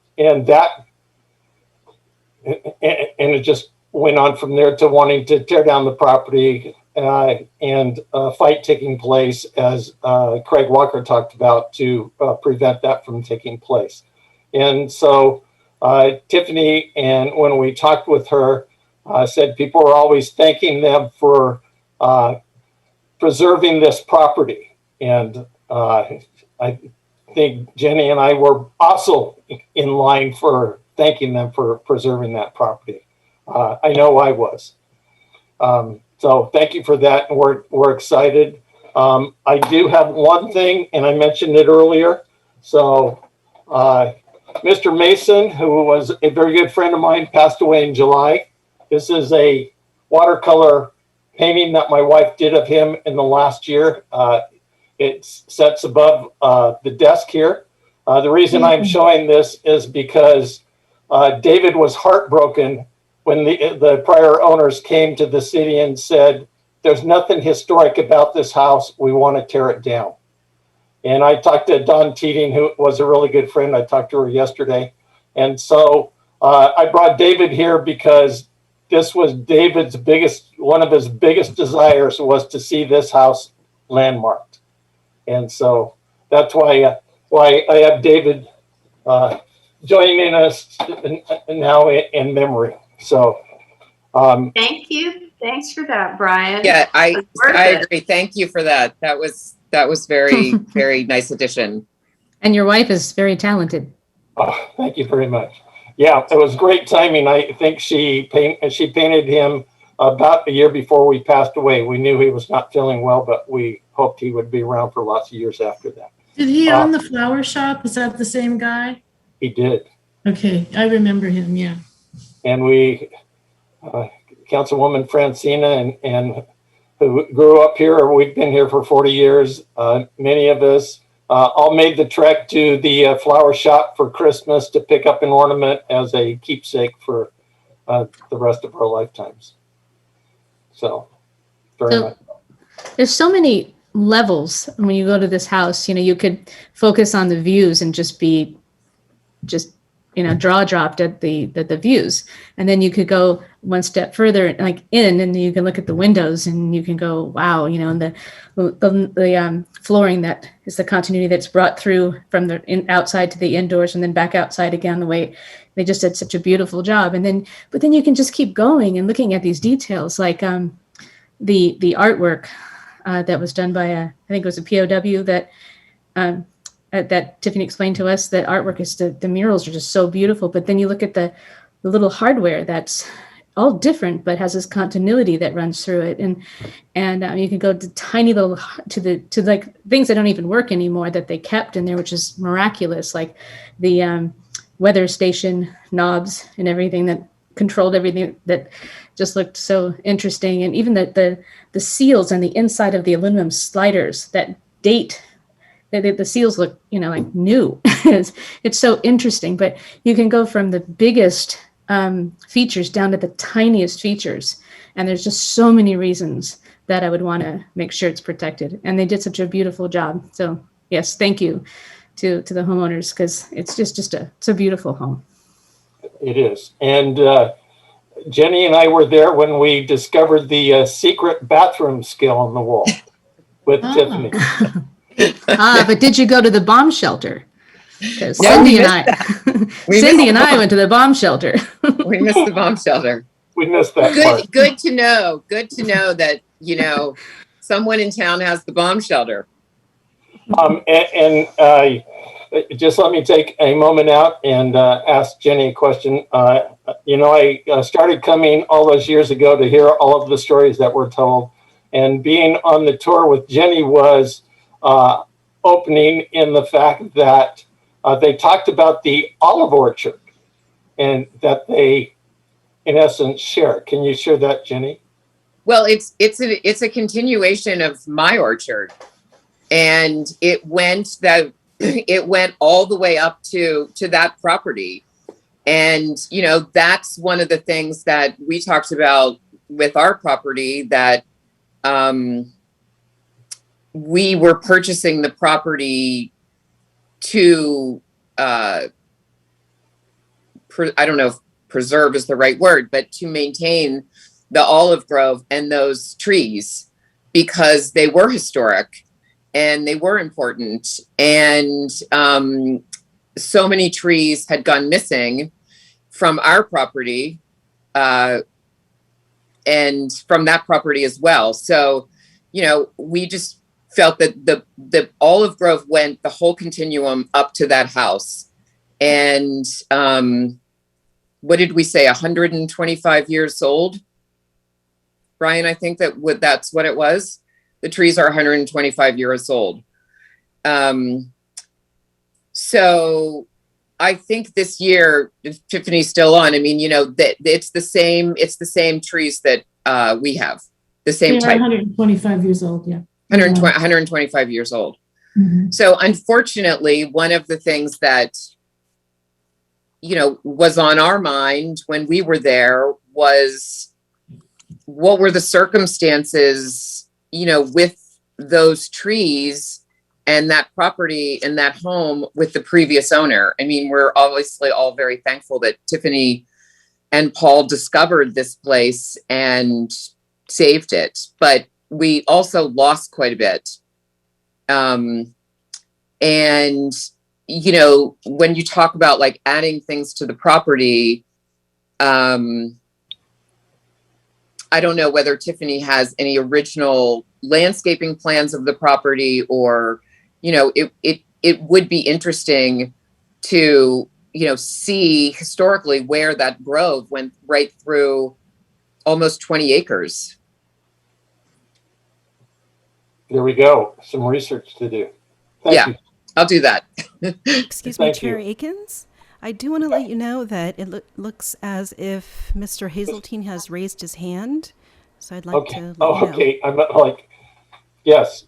it just went on from there to wanting to tear down the property, and a fight taking place, as Craig Walker talked about, to prevent that from taking place. And so Tiffany, and when we talked with her, said people were always thanking them for preserving this property. And I think Jenny and I were also in line for thanking them for preserving that property. I know I was. So thank you for that. And we're excited. I do have one thing, and I mentioned it earlier. So Mr. Mason, who was a very good friend of mine, passed away in July. This is a watercolor painting that my wife did of him in the last year. It sits above the desk here. The reason I'm showing this is because David was heartbroken when the prior owners came to the city and said, "There's nothing historic about this house. We want to tear it down." And I talked to Dawn Teeting, who was a really good friend. I talked to her yesterday. And so I brought David here because this was David's one of his biggest desires was to see this house landmarked. And so that's why I have David joining us now in memory. So Thank you. Thanks for that, Brian. Yeah, I Worth it. agree. Thank you for that. That was very, very nice addition. And your wife is very talented. Oh, thank you very much. Yeah, it was great timing. I think she painted him about a year before we passed away. We knew he was not feeling well, but we hoped he would be around for lots of years after that. Did he own the flower shop? Is that the same guy? He did. Okay, I remember him, yeah. And we, Councilwoman Francina and who grew up here, we've been here for 40 years. Many of us all made the trek to the flower shop for Christmas to pick up an ornament as a keepsake for the rest of our lifetimes. So, very much. There's so many levels when you go to this house. You could focus on the views and just draw dropped at the views, and then you could go one step further, like in, and you can look at the windows, and you can go, wow, and the flooring that is the continuity that's brought through from the outside to the indoors, and then back outside again. The way they just did such a beautiful job, but then you can just keep going and looking at these details, like the artwork that was done by I think it was a POW that Tiffany explained to us. That artwork is the murals are just so beautiful. But then you look at the little hardware that's all different, but has this continuity that runs through it. And you can go to tiny little to like things that don't even work anymore that they kept in there, which is miraculous, like the weather station knobs and everything that controlled everything, that just looked so interesting. And even the seals on the inside of the aluminum sliders that date. The seals look, like new. It's so interesting, but you can go from the biggest features down to the tiniest features. And there's just so many reasons that I would want to make sure it's protected. And they did such a beautiful job. So yes, thank you to the homeowners, because it's just it's a beautiful home. It is. And Jenny and I were there when we discovered the secret bathroom skill on the wall with Tiffany. But did you go to the bomb shelter? Because No, Cindy we and I, missed and I went to the bomb shelter. We missed the bomb shelter. We missed that part. Good to know. Good to know that, someone in town has the bomb shelter. just let me take a moment out and ask Jenny a question. I started coming all those years ago to hear all of the stories that were told, and being on the tour with Jenny was opening in the fact that they talked about the olive orchard and that they, in essence, share. Can you share that, Jenny? Well, it's a continuation of my orchard, and it went all the way up to that property. And that's one of the things that we talked about with our property, that we were purchasing the property to I don't know if preserve is the right word, but to maintain the olive grove and those trees, because they were historic and they were important. And so many trees had gone missing from our property and from that property as well. So, we just felt that the olive grove went the whole continuum up to that house. And what did we say, 125 years old? Brian, I think that's what it was. The trees are 125 years old. So I think this year, if Tiffany's still on, that it's the same trees that we have, the same type. 125 years old, yeah. 125 years old. Mm-hmm. So unfortunately, one of the things that, was on our mind when we were there was, what were the circumstances, with those trees and that property and that home with the previous owner. We're obviously all very thankful that Tiffany and Paul discovered this place and saved it, but we also lost quite a bit. And, when you talk about like adding things to the property, I don't know whether Tiffany has any original landscaping plans of the property, or, it would be interesting to, see historically where that grove went right through almost 20 acres. There we go. Some research to do. Thank you. I'll do that. Excuse me, Thank Chair you. Akins. I do want to let you know that it looks as if Mr. Hazeltine has raised his hand. So I'd like to let you know. Okay. I'm like, yes.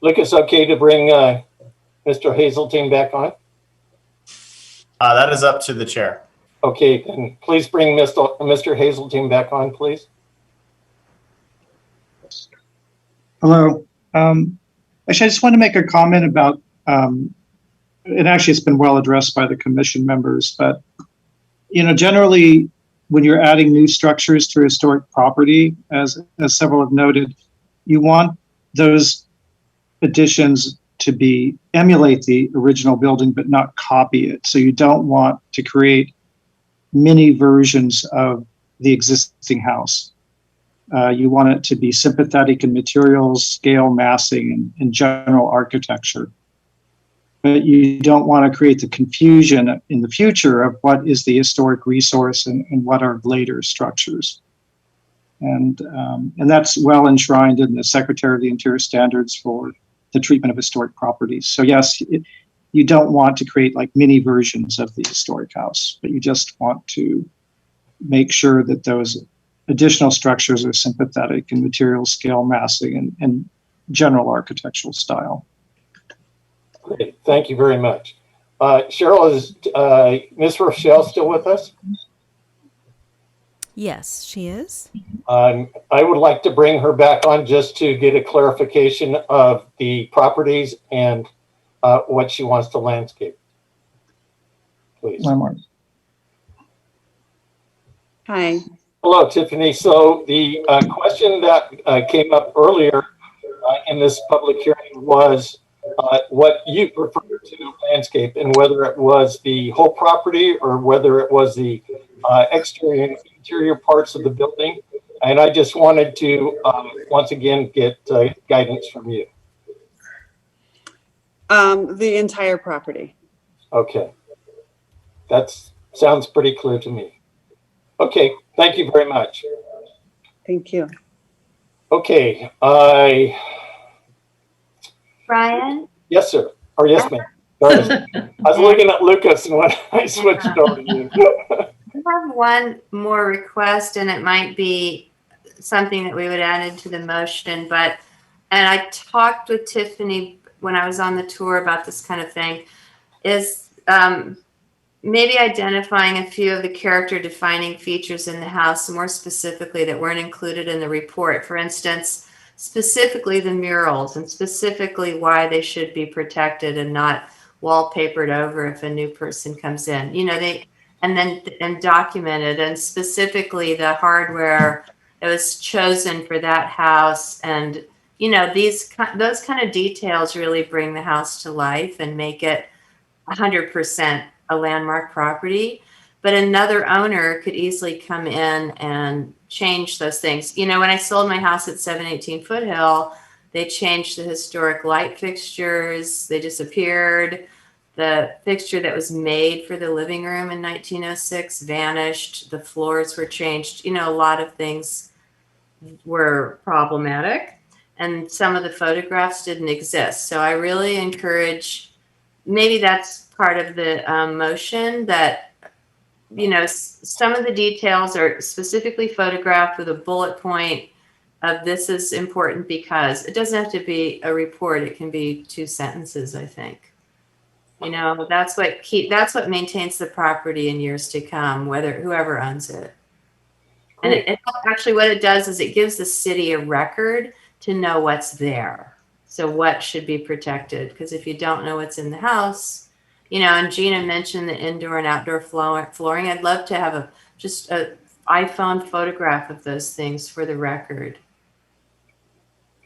Lucas, okay to bring Mr. Hazeltine back on? That is up to the chair. Okay, then please bring Mr. Hazeltine back on, please. Hello. Actually, I just want to make a comment about, and actually it's been well addressed by the commission members, but, generally when you're adding new structures to historic property, as several have noted, you want those additions to emulate the original building, but not copy it. So you don't want to create mini versions of the existing house. You want it to be sympathetic in materials, scale, massing, and general architecture. But you don't want to create the confusion in the future of what is the historic resource and what are later structures. And that's well enshrined in the Secretary of the Interior standards for the treatment of historic properties. So yes, you don't want to create like mini versions of the historic house, but you just want to make sure that those additional structures are sympathetic in material, scale, massing, and general architectural style. Great, thank you very much. Cheryl, is Ms. Rochelle still with us? Yes, she is. I would like to bring her back on just to get a clarification of the properties and what she wants to landscape. Please. Hi. Hello, Tiffany. So the question that came up earlier in this public hearing was what you prefer to landscape, and whether it was the whole property or whether it was the exterior and interior parts of the building. And I just wanted to once again get guidance from you. The entire property. Okay. That sounds pretty clear to me. Okay, thank you very much. Thank you. Okay, Brian? yes, sir. Or yes, ma'am. Sorry. I was looking at Lucas and when I switched over to you. I have one more request, and it might be something that we would add into the motion, and I talked with Tiffany when I was on the tour about this kind of thing, is maybe identifying a few of the character defining features in the house, more specifically that weren't included in the report. For instance, specifically the murals, and specifically why they should be protected and not wallpapered over if a new person comes in. And documented, and specifically the hardware that was chosen for that house. And those kind of details really bring the house to life and make it 100% a landmark property. But another owner could easily come in and change those things. When I sold my house at 718 Foothill, they changed the historic light fixtures. They disappeared. The fixture that was made for the living room in 1906 vanished. The floors were changed. A lot of things were problematic, and some of the photographs didn't exist. So I really encourage, maybe that's part of the motion, that some of the details are specifically photographed with a bullet point of this is important because. It doesn't have to be a report. It can be 2 sentences, I think. That's what maintains the property in years to come, whoever owns it. And it actually, what it does is it gives the city a record to know what's there. So what should be protected? Because if you don't know what's in the house, and Gina mentioned the indoor and outdoor flooring. I'd love to have just a iPhone photograph of those things for the record.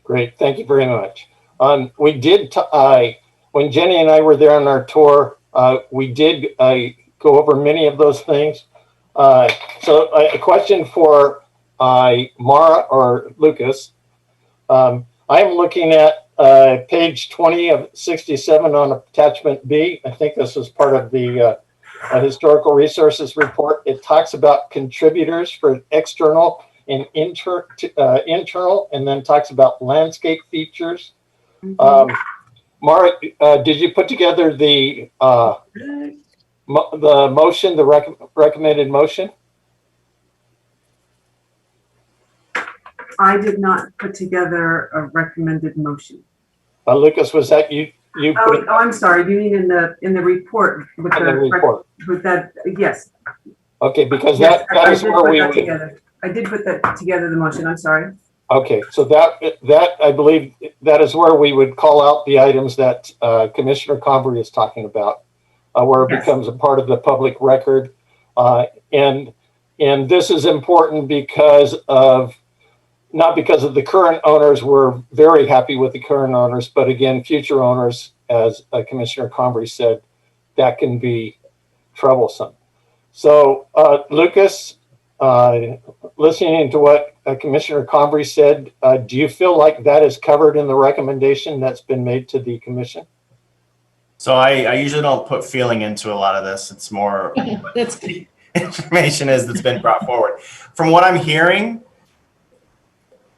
Great, thank you very much. We did, when Jenny and I were there on our tour, we did go over many of those things. So a question for Mara or Lucas. I'm looking at page 20 of 67 on attachment B. I think this was part of the historical resources report. It talks about contributors for external and internal, and then talks about landscape features. Mm-hmm. Mara, did you put together the motion, the recommended motion? I did not put together a recommended motion. Lucas, was that you? I'm sorry. You mean in the report with the report with that? Yes. Okay, because that is where we would. I did put that together. The motion. I'm sorry. Okay, so that I believe that is where we would call out the items that Commissioner Convery is talking about, where it becomes a part of the public record, and this is important because of. Not because of the current owners. We're very happy with the current owners, but again, future owners, as Commissioner Convery said, that can be troublesome. So, Lucas, listening to what Commissioner Convery said, do you feel like that is covered in the recommendation that's been made to the commission? So I usually don't put feeling into a lot of this. It's more That's good. Information that's been brought forward. From what I'm hearing,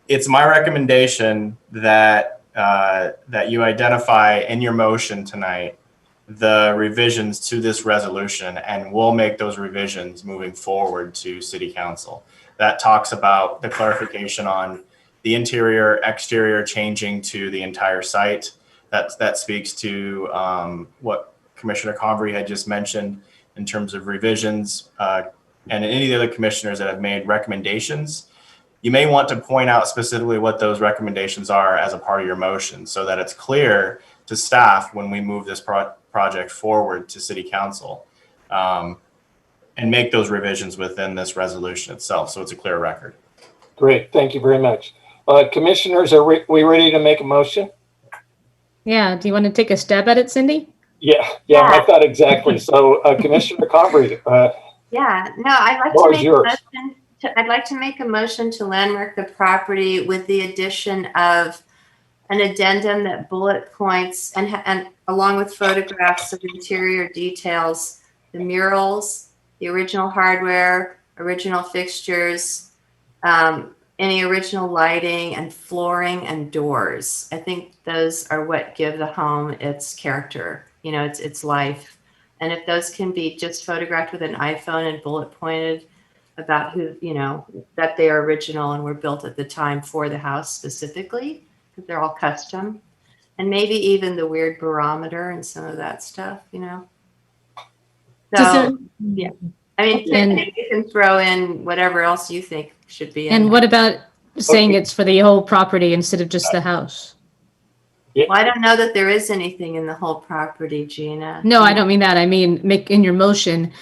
it's my recommendation that that you identify in your motion tonight the revisions to this resolution, and we'll make those revisions moving forward to City Council. That talks about the clarification on the interior, exterior changing to the entire site. That speaks to what Commissioner Convery had just mentioned in terms of revisions, and any of the other commissioners that have made recommendations. You may want to point out specifically what those recommendations are as a part of your motion so that it's clear to staff when we move this project forward to City Council, and make those revisions within this resolution itself so it's a clear record. Great, thank you very much. Commissioners, are we ready to make a motion? Yeah, do you want to take a stab at it, Cindy? Yeah, I thought exactly. So Commissioner Convery. Yeah, no, I'd like to make a motion to landmark the property with the addition of an addendum that bullet points and along with photographs of interior details, the murals, the original hardware, original fixtures, any original lighting and flooring and doors. I think those are what give the home its character, its life. And if those can be just photographed with an iPhone and bullet pointed about who, that they are original and were built at the time for the house specifically, because they're all custom. And maybe even the weird barometer and some of that stuff, So, yeah. I mean, Tiffany, you can throw in whatever else you think should be in And there. what about saying it's for the whole property instead of just the house? Well, I don't know that there is anything in the whole property, Gina. No, I don't mean that. I mean, make in your motion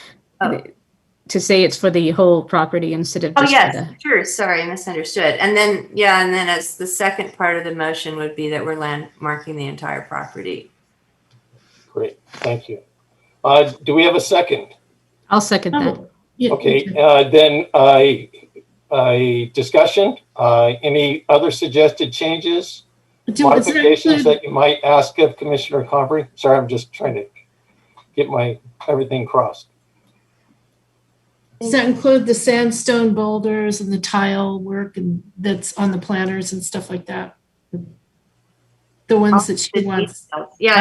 to say it's for the whole property instead of just for the. Sure. Sorry, I misunderstood. And then, and then as the second part of the motion would be that we're landmarking the entire property. Great, thank you. Do we have a second? I'll second that. Okay, then discussion. Any other suggested changes, modifications that you might ask of Commissioner Convery? Sorry, I'm just trying to get my everything crossed. Does that include the sandstone boulders and the tile work and that's on the planners and stuff like that? The ones that she wants. Yeah,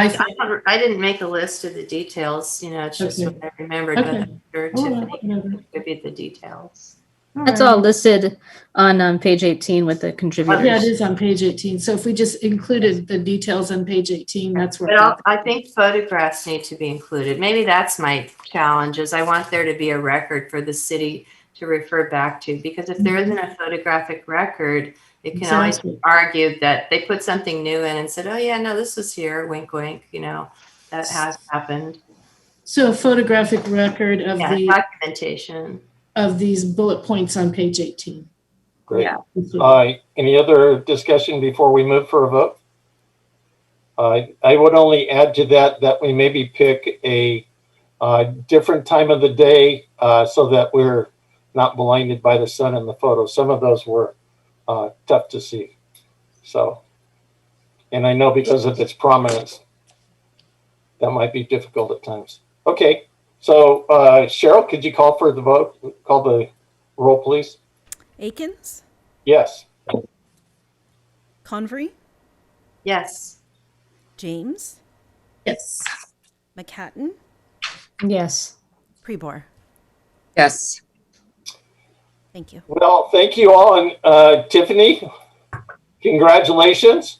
I didn't make a list of the details. It's just what I remembered. Okay. But I'm sure Tiffany can contribute the details. That's all listed on page 18 with the contributors. Yeah, it is on page 18. So if we just included the details on page 18, that's where. But I think photographs need to be included. Maybe that's my challenge, is I want there to be a record for the city to refer back to, because if there isn't a photographic record, it can always be argued that they put something new in and said, oh yeah, no, this was here, wink, wink, that has happened. So a photographic record of the documentation of these bullet points on page 18. Great. Yeah. Any other discussion before we move for a vote? I would only add to that we maybe pick a different time of the day so that we're not blinded by the sun in the photo. Some of those were tough to see. So, and I know because of its prominence, that might be difficult at times. Okay. So, Cheryl, could you call for the vote? Call the roll, please. Akins? Yes. Convery? Yes. James? Yes. McHatton? Yes. Prebor? Yes. Thank you. Well, thank you all. And Tiffany, congratulations.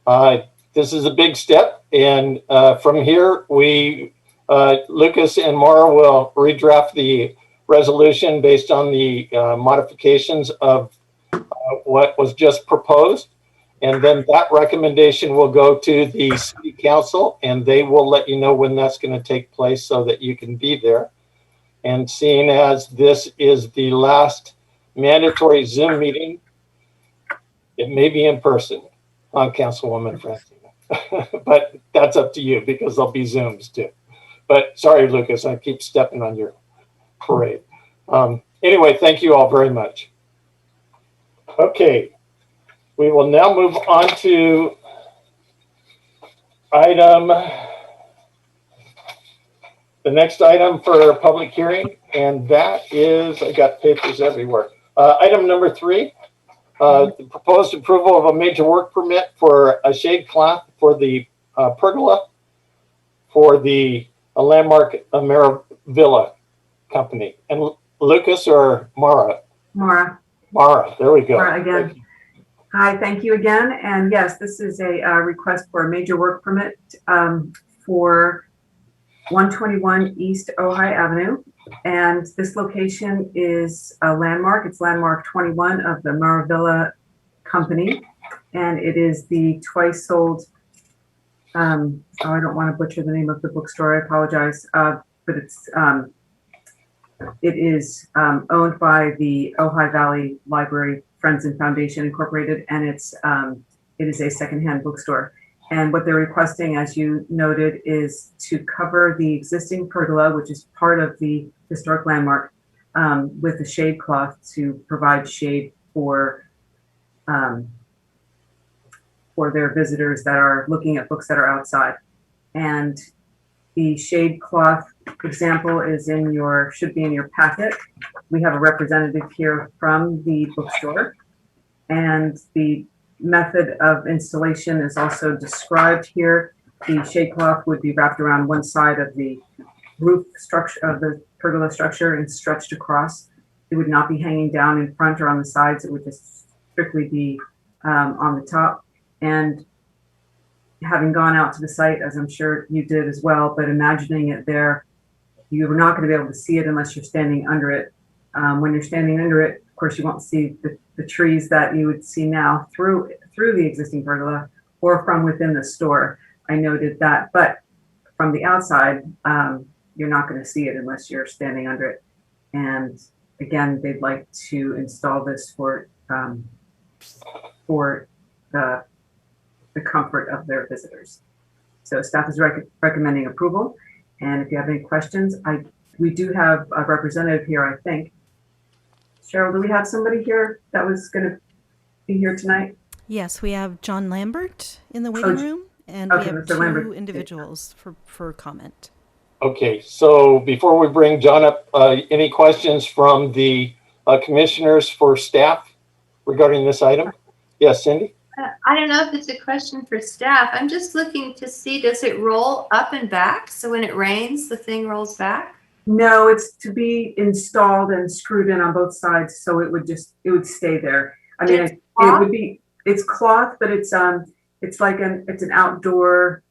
This is a big step. And from here, Lucas and Mara will redraft the resolution based on the modifications of what was just proposed. And then that recommendation will go to the city council, and they will let you know when that's going to take place so that you can be there. And seeing as this is the last mandatory Zoom meeting, it may be in person on Councilwoman Francina. But that's up to you because there'll be Zooms too. But sorry, Lucas, I keep stepping on your parade. Anyway, thank you all very much. Okay, we will now move on to the next item for public hearing, and that is, I got papers everywhere. Item number 3, the proposed approval of a major work permit for a shade cloth for the pergola for the landmark Maravilla company. And Lucas or Mara? Mara. Mara, there we go. Mara again. Hi, thank you again. And yes, this is a request for a major work permit for 121 East Ojai Avenue. And this location is a landmark. It's landmark 21 of the Maravilla company. And it is the twice sold, I don't want to butcher the name of the bookstore, I apologize. But it is owned by the Ojai Valley Library Friends and Foundation Incorporated, and it is a secondhand bookstore. And what they're requesting, as you noted, is to cover the existing pergola, which is part of the historic landmark, with a shade cloth to provide shade for for their visitors that are looking at books that are outside. And the shade cloth example should be in your packet. We have a representative here from the bookstore, and the method of installation is also described here. The shade cloth would be wrapped around one side of the roof structure of the pergola structure and stretched across. It would not be hanging down in front or on the sides. It would just strictly be on the top. And having gone out to the site, as I'm sure you did as well, but imagining it there, you're not going to be able to see it unless you're standing under it. When you're standing under it, of course, you won't see the trees that you would see now through the existing pergola or from within the store. I noted that, but from the outside, you're not going to see it unless you're standing under it. And again, they'd like to install this for the comfort of their visitors. So staff is recommending approval. And if you have any questions, we do have a representative here, I think. Cheryl, do we have somebody here that was going to be here tonight? Yes, we have John Lambert in the waiting room, and we have Mr. two Lambert. individuals for comment. Okay, so before we bring John up, any questions from the commissioners for staff regarding this item? Yes, Cindy? I don't know if it's a question for staff. I'm just looking to see, does it roll up and back? So when it rains, the thing rolls back? No, it's to be installed and screwed in on both sides, so it would stay there. I mean, it's cloth, but it's like an outdoor,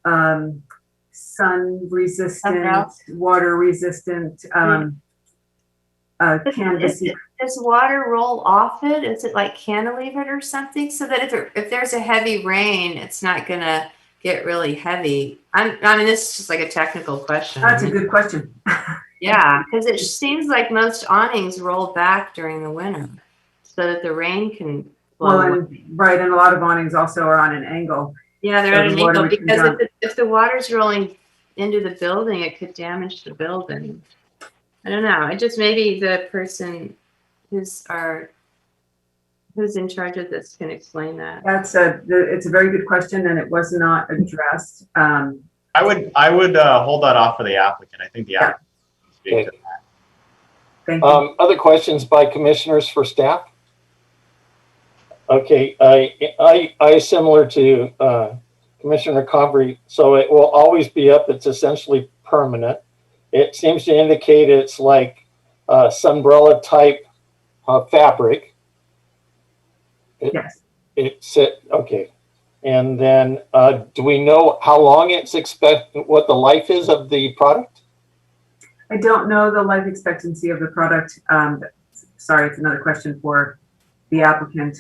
sun resistant, water resistant, canvas. Does water roll off it? Is it like cantilevered or something? So that if there's a heavy rain, it's not gonna get really heavy. I mean, this is just like a technical question. That's a good question. Yeah, because it seems like most awnings roll back during the winter so that the rain can flow. And a lot of awnings also are on an angle. Yeah, they're at an angle because if the water's rolling into the building, it could damage the building. I don't know. It just maybe the person who's in charge of this can explain that. It's a very good question, and it was not addressed. I would hold that off for the applicant. I think the applicant can speak to that. Thank you. Other questions by commissioners for staff? Okay, I similar to Commissioner Combry, so it will always be up. It's essentially permanent. It seems to indicate it's like sunbrella type fabric. Yes. Okay. And then do we know how long what the life is of the product? I don't know the life expectancy of the product. Sorry, it's another question for the applicant.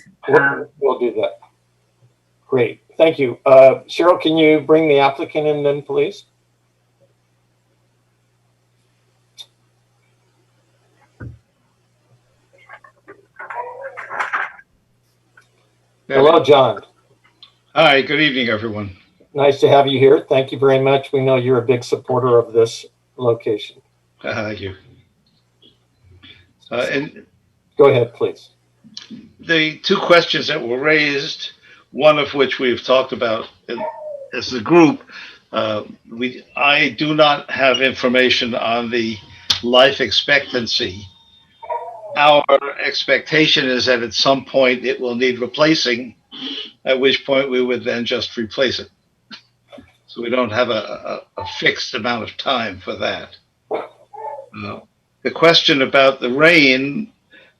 We'll do that. Great. Thank you. Cheryl, can you bring the applicant in then, please? Hello, John. Hi, good evening, everyone. Nice to have you here. Thank you very much. We know you're a big supporter of this location. Thank you. And go ahead, please. The two questions that were raised, one of which we've talked about as a group, I do not have information on the life expectancy. Our expectation is that at some point it will need replacing, at which point we would then just replace it. So we don't have a fixed amount of time for that. The question about the rain,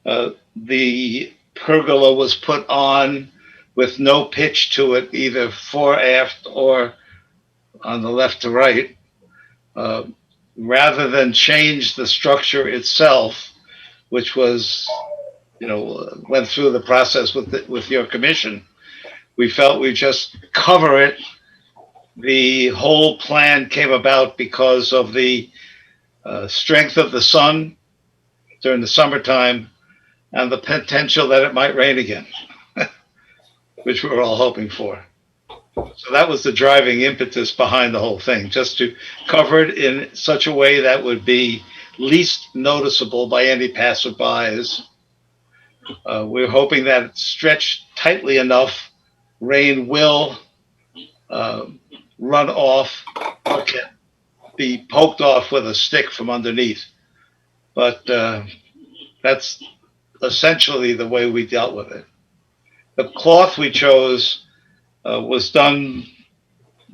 the pergola was put on with no pitch to it, either fore, aft, or on the left to right. Rather than change the structure itself, which was, went through the process with your commission, we felt we'd just cover it. The whole plan came about because of the strength of the sun during the summertime and the potential that it might rain again, which we were all hoping for. So that was the driving impetus behind the whole thing, just to cover it in such a way that would be least noticeable by any passerbys. We're hoping that it's stretched tightly enough rain will run off or can be poked off with a stick from underneath. But that's essentially the way we dealt with it. The cloth we chose was done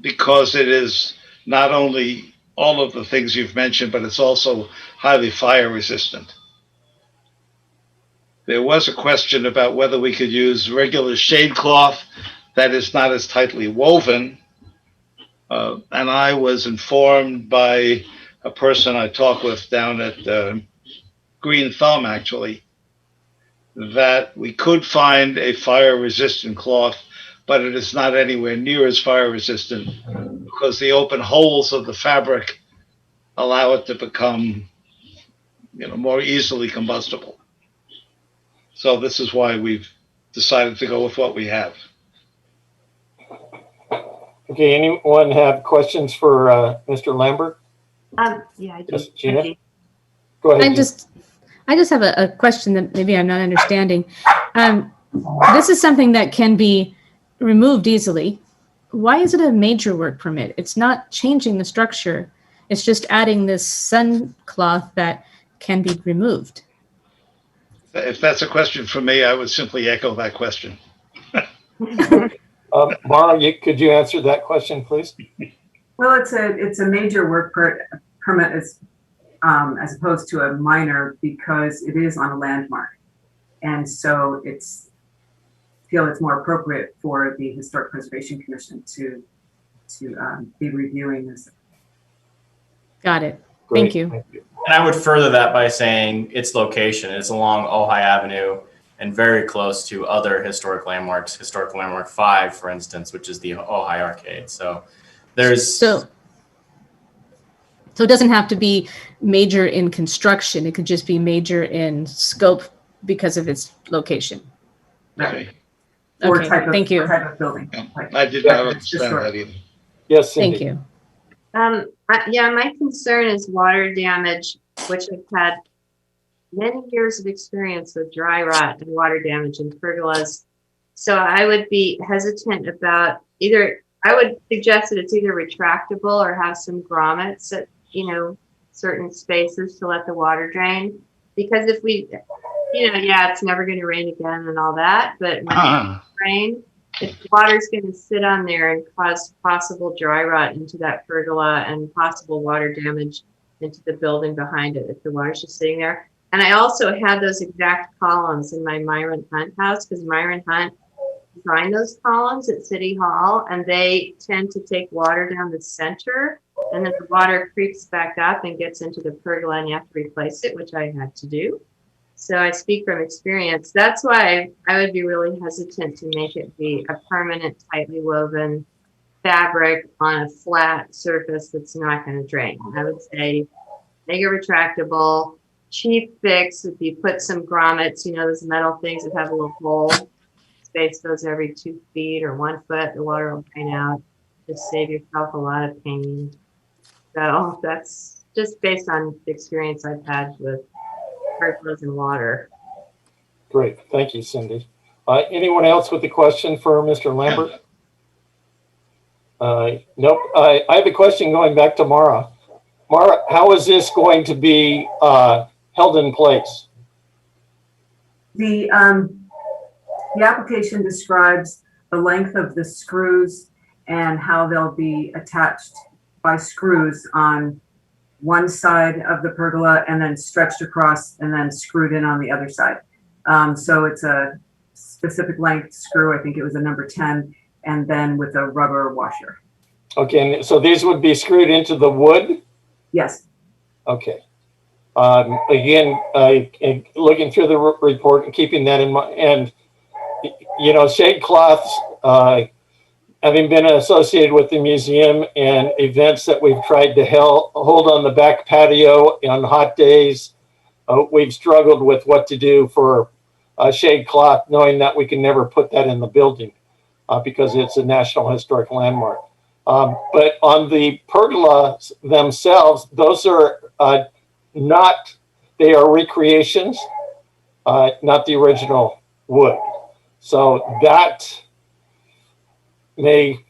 because it is not only all of the things you've mentioned, but it's also highly fire resistant. There was a question about whether we could use regular shade cloth that is not as tightly woven. And I was informed by a person I talked with down at Green Thumb, actually, that we could find a fire-resistant cloth, but it is not anywhere near as fire-resistant because the open holes of the fabric allow it to become, more easily combustible. So this is why we've decided to go with what we have. Okay, anyone have questions for Mr. Lambert? Yeah, I do. Yes, Gina? Go ahead. I just have a question that maybe I'm not understanding. This is something that can be removed easily. Why is it a major work permit? It's not changing the structure. It's just adding this sun cloth that can be removed. If that's a question for me, I would simply echo that question. Mara, could you answer that question, please? Well, it's a major work permit as opposed to a minor because it is on a landmark, and so it's more appropriate for the Historic Preservation Commission to be reviewing this. Got it. Great. Thank you. And I would further that by saying its location is along Ojai Avenue and very close to other historic landmarks, Historic Landmark 5, for instance, which is the Ojai Arcade. So there's... So it doesn't have to be major in construction. It could just be major in scope because of its location. Okay. Or Okay, type of, thank you. type of building. I did not understand that either. Yes, Cindy. Thank you. Yeah, my concern is water damage, which I've had many years of experience with dry rot and water damage in pergolas. So I would be hesitant about I would suggest that it's either retractable or have some grommets at, certain spaces to let the water drain. Because if we, it's never going to rain again and all that, but when it rain, if the water's going to sit on there and cause possible dry rot into that pergola and possible water damage into the building behind it if the water's just sitting there. And I also had those exact columns in my Myron Hunt house because Myron Hunt designed those columns at City Hall, and they tend to take water down the center, and then the water creeps back up and gets into the pergola, and you have to replace it, which I had to do. So I speak from experience. That's why I would be really hesitant to make it be a permanent, tightly woven fabric on a flat surface that's not going to drain. I would say make it retractable. Cheap fix would be put some grommets, those metal things that have a little hole. Space those every 2 feet or 1 foot. The water will drain out. Just save yourself a lot of pain. So that's just based on the experience I've had with pergolas and water. Great. Thank you, Cindy. Anyone else with a question for Mr. Lambert? Nope. I have a question going back to Mara. Mara, how is this going to be held in place? The application describes the length of the screws and how they'll be attached by screws on one side of the pergola and then stretched across and then screwed in on the other side. So it's a specific length screw. I think it was a number 10, and then with a rubber washer. Okay, so these would be screwed into the wood? Yes. Okay. Again, looking through the report and keeping that in mind, and shade cloths, having been associated with the museum and events that we've tried to hold on the back patio on hot days, we've struggled with what to do for a shade cloth, knowing that we can never put that in the building because it's a National Historic Landmark. But on the pergolas themselves, those are they are recreations, not the original wood. So that may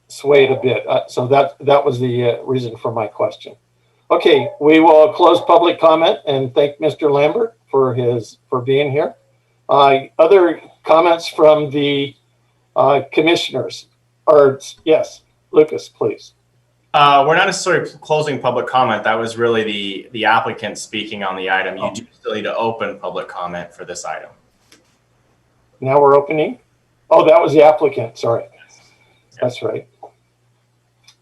sway it a bit. So that was the reason for my question. Okay, we will close public comment and thank Mr. Lambert for being here. Other comments from the commissioners? Or yes, Lucas, please. We're not necessarily closing public comment. That was really the applicant speaking on the item. You do still need to open public comment for this item. Now we're opening. Oh, that was the applicant. Sorry. That's right.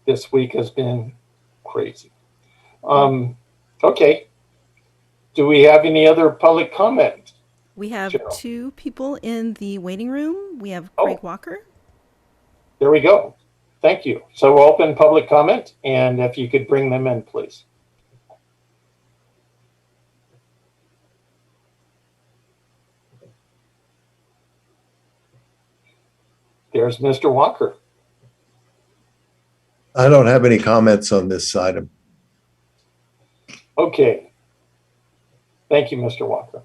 This week has been crazy. Okay. Do we have any other public comment? We have Cheryl? 2 people in the waiting room. We have Craig Walker. There we go. Thank you. So we'll open public comment, and if you could bring them in, please. There's Mr. Walker. I don't have any comments on this item. Okay. Thank you, Mr. Walker.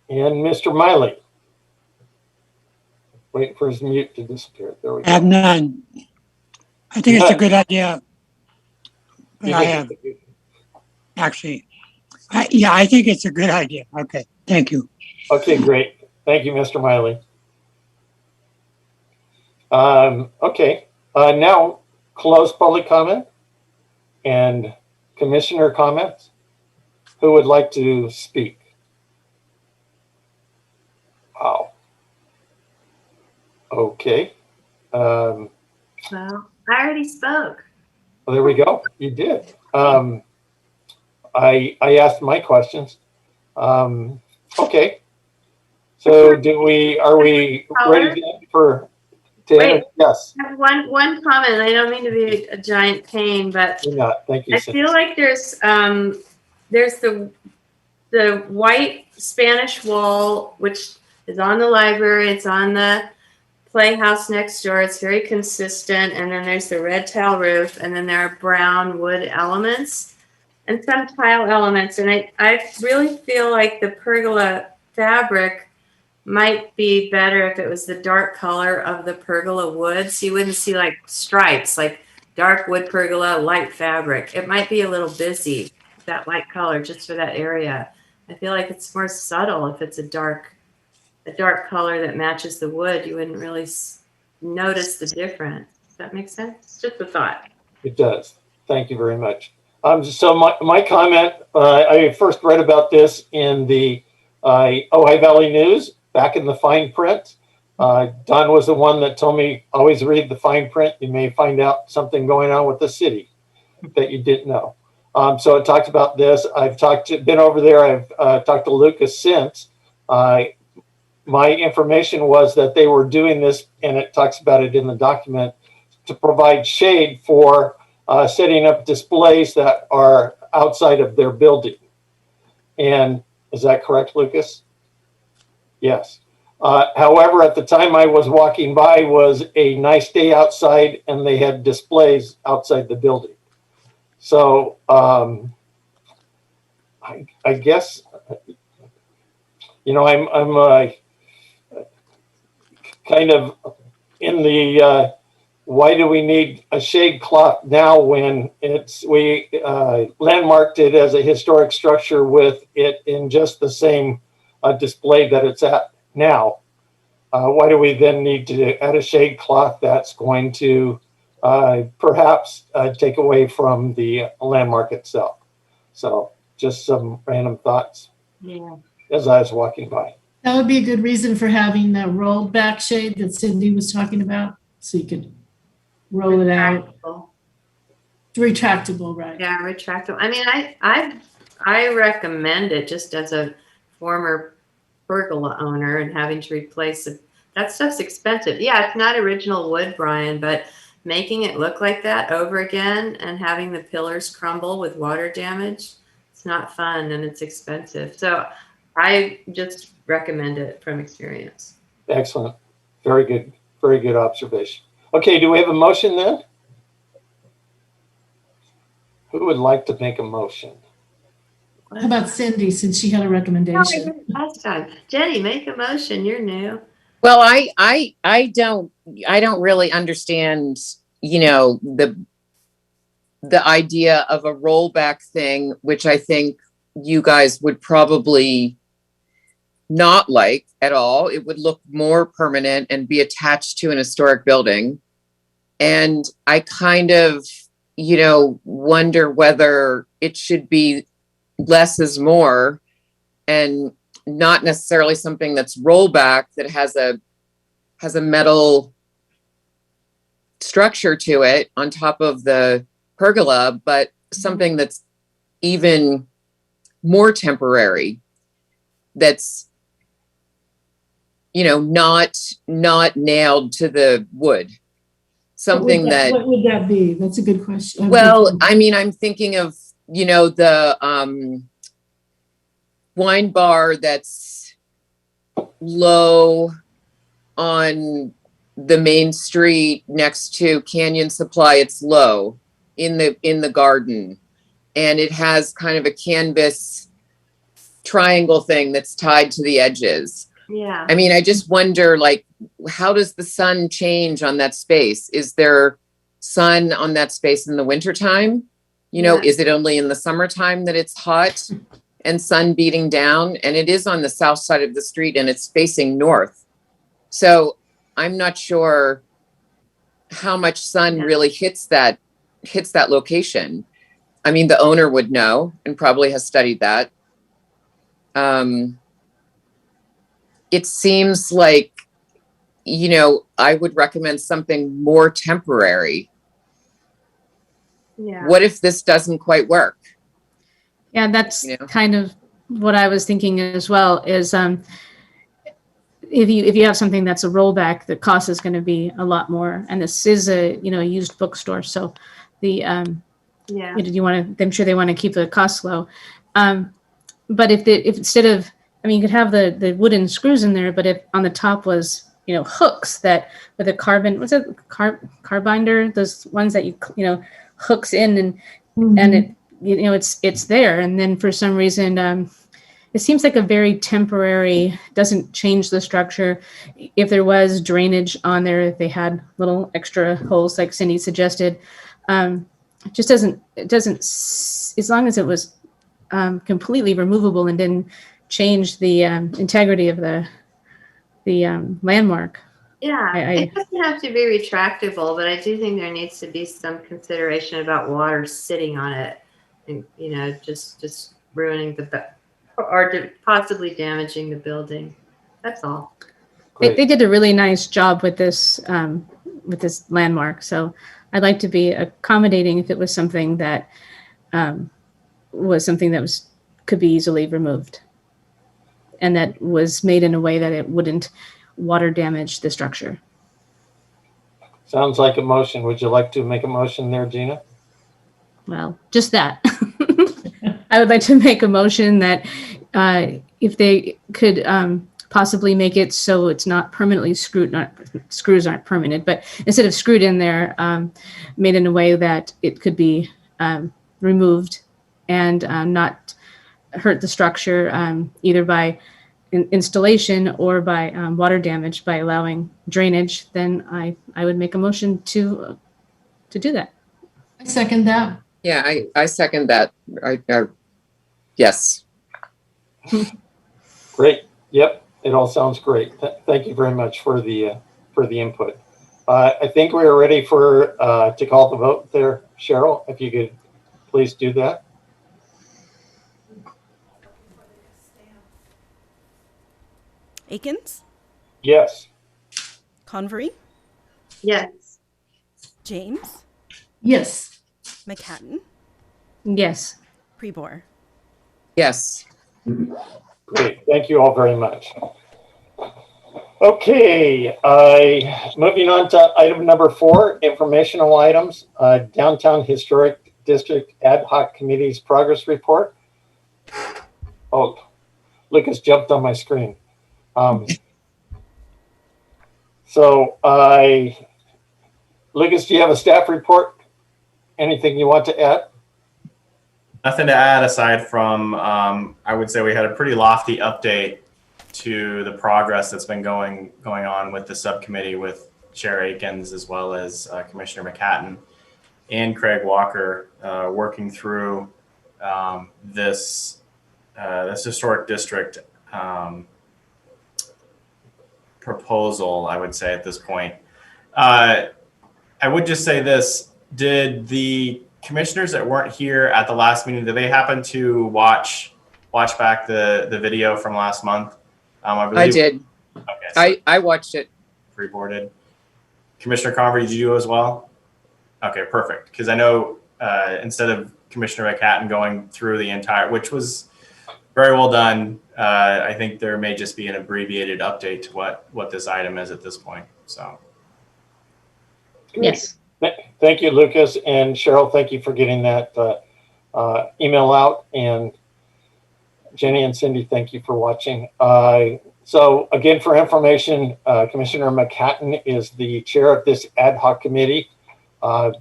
And Mr. Miley. Waiting for his mute to disappear. There we go. I have none. I think it's a good idea. But I have, actually, I think it's a good idea. Okay, thank you. Okay, great. Thank you, Mr. Miley. Okay, now close public comment and commissioner comments. Who would like to speak? Wow. Okay. Well, I already spoke. Well, there we go. You did. I asked my questions. Okay. So are we ready for Wait, yes. I have one comment. I don't mean to be a giant pain, but You're not. Thank you. I feel like there's the white Spanish wall, which is on the library. It's on the playhouse next door. It's very consistent. And then there's the red tile roof, and then there are brown wood elements and some tile elements. And I really feel like the pergola fabric might be better if it was the dark color of the pergola wood. So you wouldn't see like stripes, like dark wood pergola, light fabric. It might be a little busy, that light color, just for that area. I feel like it's more subtle if it's a dark color that matches the wood. You wouldn't really notice the difference. Does that make sense? Just a thought. It does. Thank you very much. So my comment, I first read about this in the Ojai Valley News back in the fine print. Don was the one that told me, always read the fine print. You may find out something going on with the city that you didn't know. So it talks about this. I've been over there. I've talked to Lucas since. My information was that they were doing this, and it talks about it in the document, to provide shade for setting up displays that are outside of their building. And is that correct, Lucas? Yes. However, at the time I was walking by was a nice day outside, and they had displays outside the building. So I guess, you know, I'm kind of in the why do we need a shade cloth now when we landmarked it as a historic structure with it in just the same display that it's at now? Why do we then need to add a shade cloth that's going to perhaps take away from the landmark itself? So just some random thoughts as I was walking by. That would be a good reason for having the rolled back shade that Cindy was talking about. So you could roll it out. Retractable, right? Yeah, retractable. I mean, I recommend it just as a former pergola owner and having to replace it. That stuff's expensive. Yeah, it's not original wood, Brian, but making it look like that over again and having the pillars crumble with water damage, it's not fun and it's expensive. So I just recommend it from experience. Excellent. Very good. Very good observation. Okay, do we have a motion then? Who would like to make a motion? How about Cindy, since she had a recommendation? Last time. Jenny, make a motion. You're new. Well, I don't really understand, the idea of a rollback thing, which I think you guys would probably not like at all. It would look more permanent and be attached to an historic building. And I kind of, wonder whether it should be less is more and not necessarily something that's rollback that has a metal structure to it on top of the pergola, but something that's even more temporary, that's not nailed to the wood. Something What would that be? That's a good question. Well, I mean, I'm thinking of, the wine bar that's low on the main street next to Canyon Supply. It's low in the garden, and it has kind of a canvas triangle thing that's tied to the edges. Yeah. I mean, I just wonder, like, how does the sun change on that space? Is there sun on that space in the wintertime? Is it only in the summertime that it's hot and sun beating down? And it is on the south side of the street and it's facing north. So I'm not sure how much sun really hits that location. I mean, the owner would know and probably has studied that. It seems like, I would recommend something more temporary. Yeah. What if this doesn't quite work? Yeah, that's kind of what I was thinking as well, is if you have something that's a rollback, the cost is going to be a lot more. And this is a used bookstore, so the I'm sure they want to keep the costs low. But if instead of, I mean, you could have the wooden screws in there, but if on the top was hooks that with a carbon, what's it, carbinder, those ones that you hooks in and it it's there, and then for some reason it seems like a very temporary, doesn't change the structure. If there was drainage on there, if they had little extra holes like Cindy suggested, it doesn't as long as it was completely removable and didn't change the integrity of the landmark. Yeah, it doesn't have to be retractable, but I do think there needs to be some consideration about water sitting on it, and just ruining or possibly damaging the building. That's all. They did a really nice job with this landmark, so I'd like to be accommodating if it was something that could be easily removed, and that was made in a way that it wouldn't water damage the structure. Sounds like a motion. Would you like to make a motion there, Gina? Well, just that. I would like to make a motion that if they could possibly make it so it's not permanently screwed, screws aren't permanent, but instead of screwed in there, made in a way that it could be removed and not hurt the structure either by installation or by water damage, by allowing drainage, then I would make a motion to do that. I second that. Yeah, I second that. Yes. Great. Yep. It all sounds great. Thank you very much for the input. I think we are ready to call the vote there. Cheryl, if you could please do that. Akins? Yes. Convery? Yes. James? Yes. McHatton? Yes. Prebor? Yes. Great. Thank you all very much. Okay. Moving on to item number 4, informational items, Downtown Historic District Ad Hoc Committee's progress report. Oh, Lucas jumped on my screen. Lucas, do you have a staff report? Anything you want to add? Nothing to add aside from, I would say we had a pretty lofty update to the progress that's been going on with the subcommittee with Chair Akins as well as Commissioner McHatton and Craig Walker working through this historic district proposal, I would say at this point. I would just say this, did the commissioners that weren't here at the last meeting, did they happen to watch back the video from last month? I did. Okay, so I watched it. pre-boarded. Commissioner Convery, did you as well? Okay, perfect. Because I know instead of Commissioner McHatton going through the entire, which was very well done, I think there may just be an abbreviated update to what this item is at this point. So. Yes. Thank you, Lucas, and Cheryl. Thank you for getting that email out, and Jenny and Cindy, thank you for watching. So again, for information, Commissioner McHatton is the chair of this ad hoc committee.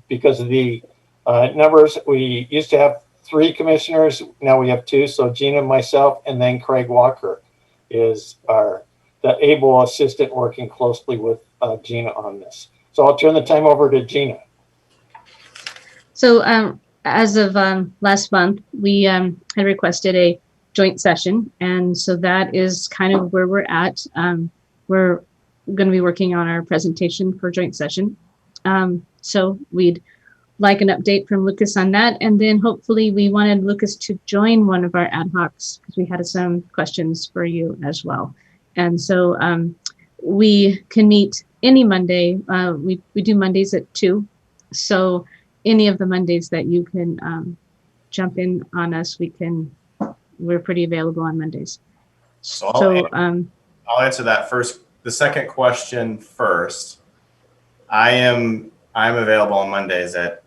Because of the numbers, we used to have 3 commissioners. Now we have 2. So Gina, myself, and then Craig Walker is the able assistant working closely with Gina on this. So I'll turn the time over to Gina. So as of last month, we had requested a joint session. And so that is kind of where we're at. We're going to be working on our presentation for joint session. So we'd like an update from Lucas on that. And then hopefully we wanted Lucas to join one of our ad hocs because we had some questions for you as well. And so we can meet any Monday. We do Mondays at 2. So any of the Mondays that you can jump in on us, we're pretty available on Mondays. So I'll answer that first. The second question first. I'm available on Mondays at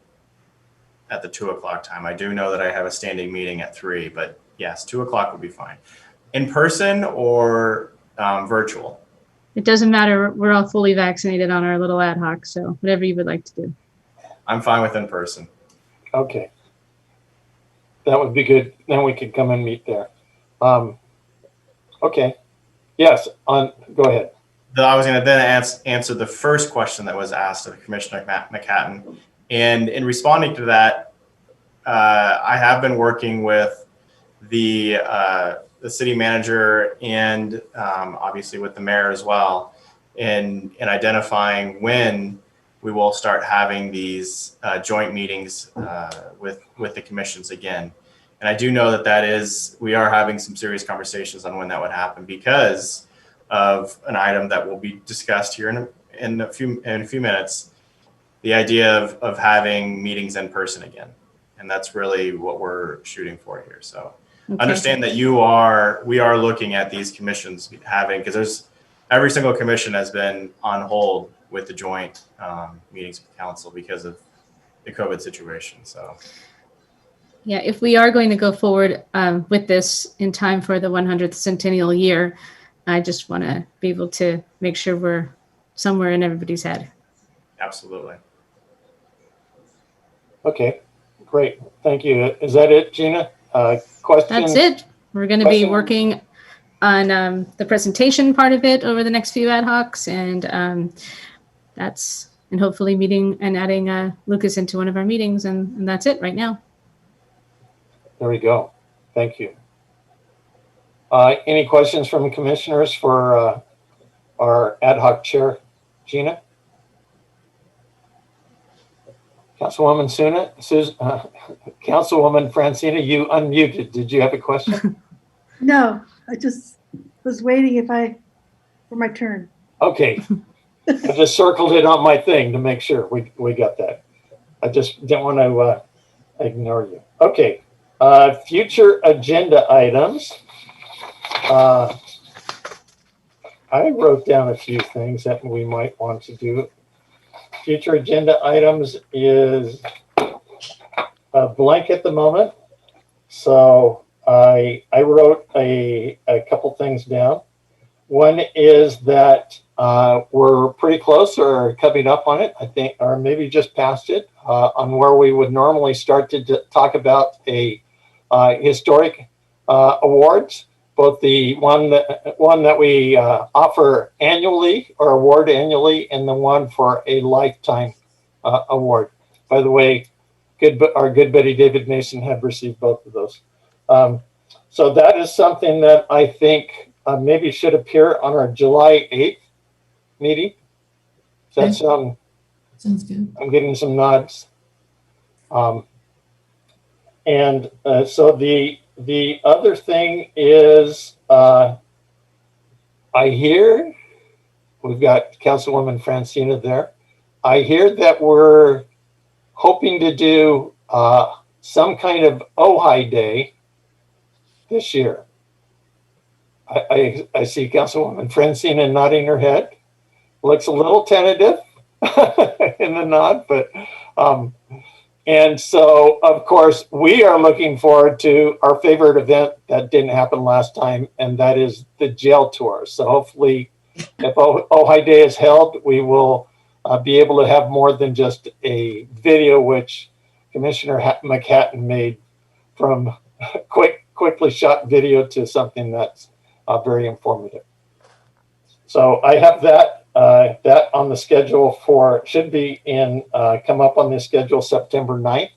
the 2 o'clock time. I do know that I have a standing meeting at 3, but yes, 2 o'clock would be fine. In person or virtual? It doesn't matter. We're all fully vaccinated on our little ad hoc, so whatever you would like to do. I'm fine with in person. Okay. That would be good. Then we could come and meet there. Okay. Yes, go ahead. I was going to then answer the first question that was asked of Commissioner McHatton. And in responding to that, I have been working with the city manager and obviously with the mayor as well in identifying when we will start having these joint meetings with the commissions again. And I do know that we are having some serious conversations on when that would happen because of an item that will be discussed here in a few minutes, the idea of having meetings in person again. And that's really what we're shooting for here. So understand that we are looking at these commissions having, because every single commission has been on hold with the joint meetings with council because of the COVID situation. So. Yeah, if we are going to go forward with this in time for the 100th centennial year, I just want to be able to make sure we're somewhere in everybody's head. Absolutely. Okay, great. Thank you. Is that it, Gina? Question? That's it. We're going to be working on the presentation part of it over the next few ad hocs, and hopefully meeting and adding Lucas into one of our meetings, and that's it right now. There we go. Thank you. Any questions from commissioners for our ad hoc chair, Gina? Councilwoman Councilwoman Francina, you unmuted. Did you have a question? No, I just was waiting for my turn. Okay. I just circled it on my thing to make sure we got that. I just didn't want to ignore you. Okay. Future agenda items. I wrote down a few things that we might want to do. Future agenda items is blank at the moment. So I wrote a couple things down. One is that we're pretty close or coming up on it, I think, or maybe just past it, on where we would normally start to talk about a historic awards, both the one that we offer annually or award annually, and the one for a lifetime award. By the way, our good buddy David Mason had received both of those. So that is something that I think maybe should appear on our July 8th meeting. Does that sound? Sounds good. I'm getting some nods. So the other thing is, I hear we've got Councilwoman Francina there. I hear that we're hoping to do some kind of Ojai Day this year. I see Councilwoman Francina nodding her head. Looks a little tentative in the nod, but and so of course we are looking forward to our favorite event that didn't happen last time, and that is the jail tour. So hopefully, if Ojai Day is held, we will be able to have more than just a video, which Commissioner McHatton made from quickly shot video to something that's very informative. So I have that on the schedule should be come up on the schedule September 9th,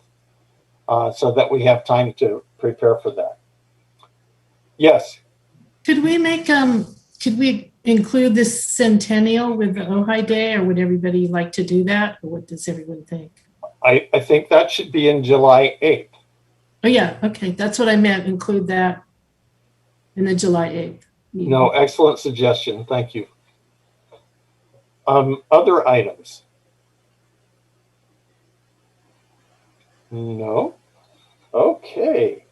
so that we have time to prepare for that. Yes. Could we include this centennial with the Ojai Day, or would everybody like to do that? Or what does everyone think? I think that should be in July 8th. Oh yeah, okay, that's what I meant, include that in the July 8th meeting. No, excellent suggestion, thank you. Other items? No? Okay.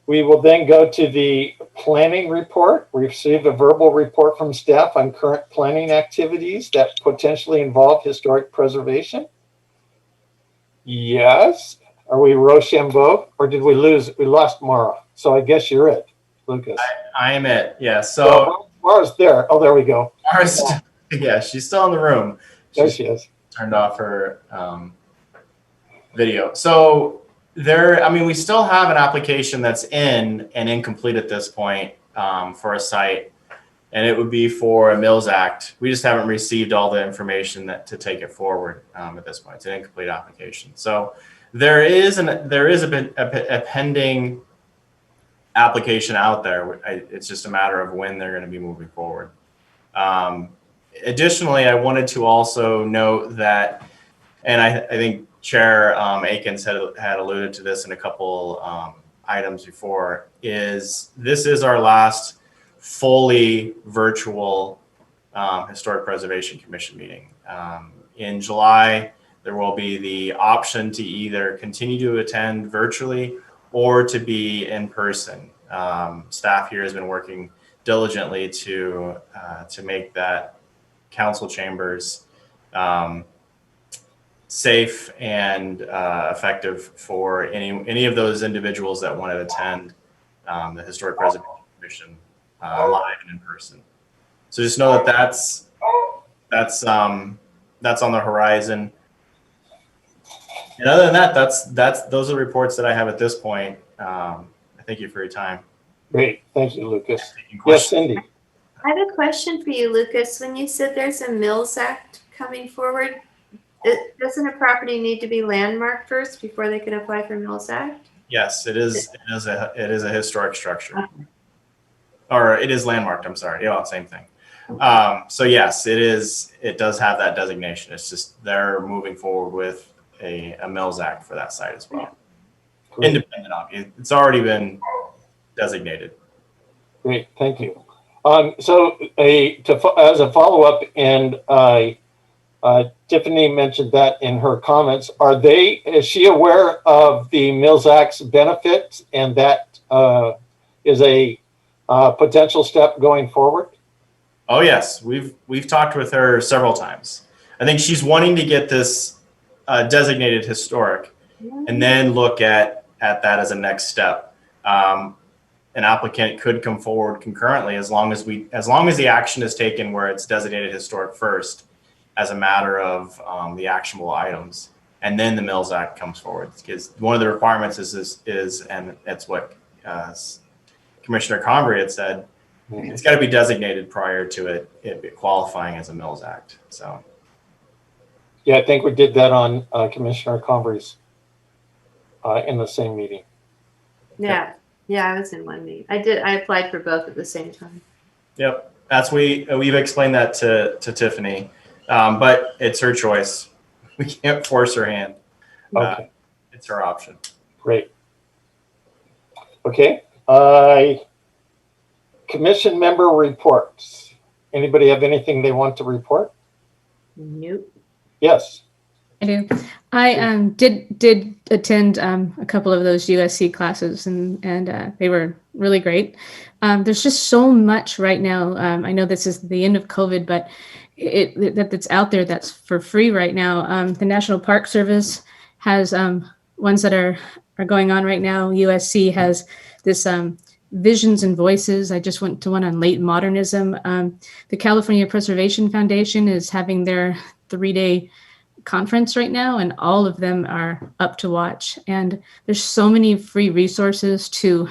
We will then go to the planning report. We received a verbal report from staff on current planning activities that potentially involve historic preservation. Yes. Are we Rochambeau, or did we lose? We lost Mara. So I guess you're it, Lucas. I am it. Yeah. So Mara's there. Oh, there we go. Mara's, yeah, she's still in the room. There she is. Turned off her video. So we still have an application that's in and incomplete at this point for a site, and it would be for a Mills Act. We just haven't received all the information to take it forward at this point. It's an incomplete application. So there is a pending application out there. It's just a matter of when they're going to be moving forward. Additionally, I wanted to also note that, and I think Chair Akins had alluded to this in a couple items before, this is our last fully virtual Historic Preservation Commission meeting. In July, there will be the option to either continue to attend virtually or to be in person. Staff here has been working diligently to make that council chambers safe and effective for any of those individuals that want to attend the Historic Preservation Commission live and in person. So just know that that's on the horizon. And other than that, those are the reports that I have at this point. I thank you for your time. Great, thank you, Lucas. Yes, Cindy. I have a question for you, Lucas. When you said there's a Mills Act coming forward, doesn't a property need to be landmarked first before they can apply for Mills Act? Yes, it is a historic structure, or it is landmarked. I'm sorry. Yeah, same thing. So yes, it does have that designation. It's just they're moving forward with a Mills Act for that site as well. Great. Independent of it. It's already been designated. Great, thank you. So as a follow-up, and Tiffany mentioned that in her comments, is she aware of the Mills Act's benefits, and that is a potential step going forward? Oh yes, we've talked with her several times. I think she's wanting to get this designated historic, and then look at that as a next step. An applicant could come forward concurrently as long as the action is taken where it's designated historic first, as a matter of the actionable items. and then the Mills Act comes forward. Because one of the requirements is and that's what Commissioner Convery had said, it's got to be designated prior to it qualifying as a Mills Act. So. Yeah, I think we did that on Commissioner Convery's in the same meeting. Yeah. Yeah, I was in one meeting. I applied for both at the same time. Yep. We've explained that to Tiffany, but it's her choice. We can't force her hand. Okay. It's her option. Great. Okay. Commission member reports. Anybody have anything they want to report? Nope. Yes. I do. I did attend a couple of those USC classes, and they were really great. There's just so much right now. I know this is the end of COVID, but that's out there that's for free right now. The National Park Service has ones that are going on right now. USC has this Visions and Voices. I just went to one on late modernism. The California Preservation Foundation is having their 3-day conference right now, and all of them are up to watch. And there's so many free resources to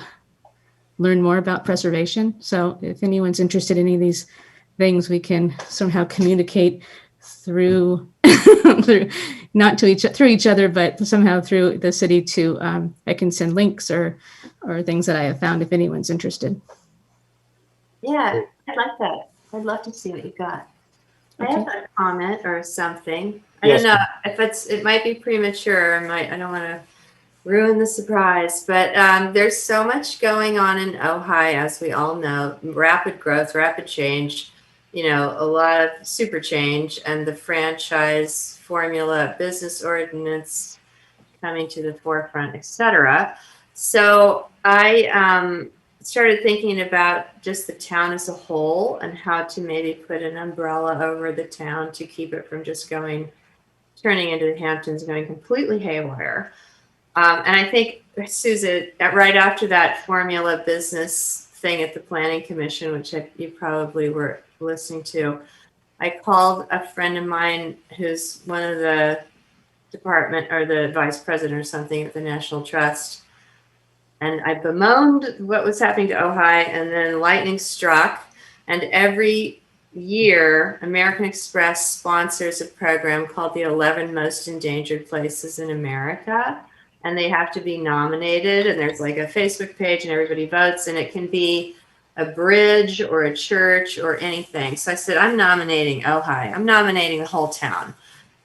learn more about preservation. So if anyone's interested in any of these things, we can somehow communicate through through each other, but somehow through the city to I can send links or things that I have found if anyone's interested. Yeah, I'd like that. I'd love to see what you got. I have a comment or something. I don't know if it might be premature. I don't want to ruin the surprise, but there's so much going on in Ojai, as we all know. Rapid growth, rapid change, a lot of super change, and the franchise formula business ordinance coming to the forefront, etc. So I started thinking about just the town as a whole and how to maybe put an umbrella over the town to keep it from just turning into the Hamptons, going completely haywire. And I think, Susan, right after that formula business thing at the Planning Commission, which you probably were listening to, I called a friend of mine who's one of the department or the vice president or something at the National Trust. And I bemoaned what was happening to Ojai, and then lightning struck. And every year, American Express sponsors a program called the 11 Most Endangered Places in America. And they have to be nominated. And there's like a Facebook page and everybody votes. And it can be a bridge or a church or anything. So I said, I'm nominating Ojai. I'm nominating the whole town.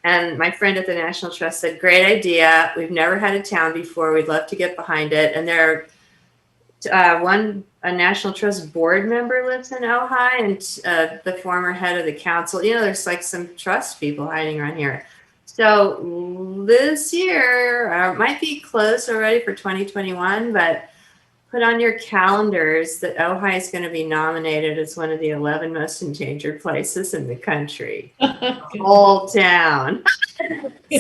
And my friend at the National Trust said, great idea. We've never had a town before. We'd love to get behind it. And there a National Trust board member lives in Ojai, and the former head of the council. There's like some trust people hiding around here. So this year might be close already for 2021, but put on your calendars that Ojai is going to be nominated as one of the 11 most endangered places in the country. The whole town.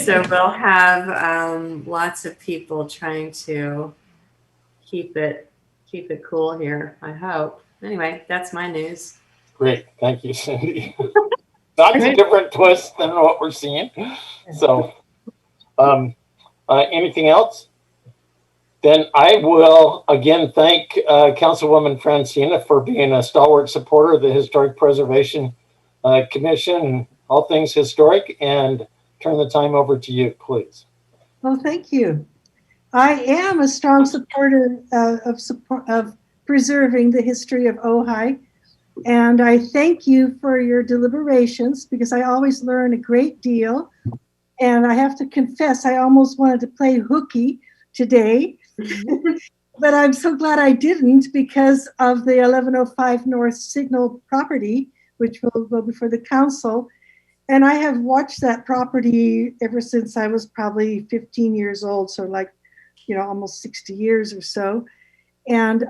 So we'll have lots of people trying to keep it cool here, I hope. Anyway, that's my news. Great. Thank you, Cindy. That's a different twist than what we're seeing. So, anything else? Then I will again thank Councilwoman Francina for being a stalwart supporter of the Historic Preservation Commission and all things historic, and turn the time over to you, please. Well, thank you. I am a strong supporter of preserving the history of Ojai, and I thank you for your deliberations, because I always learn a great deal. And I have to confess, I almost wanted to play hooky today, but I'm so glad I didn't, because of the 1105 North Signal property, which will go before the council. And I have watched that property ever since I was probably 15 years old, so like, almost 60 years or so. And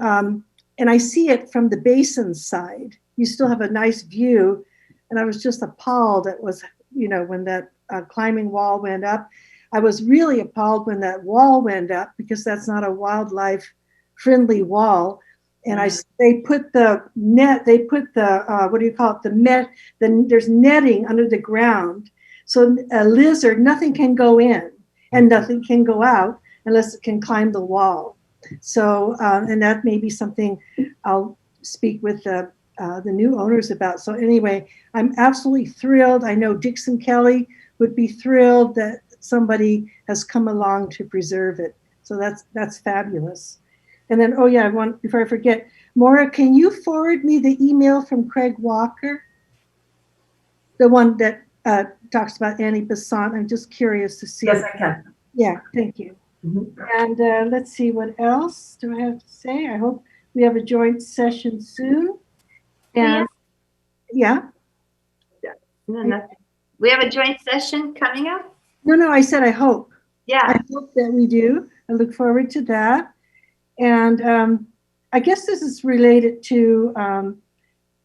I see it from the basin side. You still have a nice view. And I was just appalled. It was, when that climbing wall went up. I was really appalled when that wall went up, because that's not a wildlife friendly wall. And they put the net, what do you call it? The net, there's netting under the ground. So a lizard, nothing can go in. and nothing can go out unless it can climb the wall. So, and that may be something I'll speak with the new owners about. So anyway, I'm absolutely thrilled. I know Dixon Kelly would be thrilled that somebody has come along to preserve it. So that's fabulous. And then, oh yeah, before I forget, Maura, can you forward me the email from Craig Walker? The one that talks about Annie Besant. I'm just curious to see. Yes, I can. Yeah, thank you. And let's see, what else do I have to say? I hope we have a joint session soon. And yeah. No, nothing. We have a joint session coming up? No, I said I hope. Yeah. I hope that we do. I look forward to that. And I guess this is related to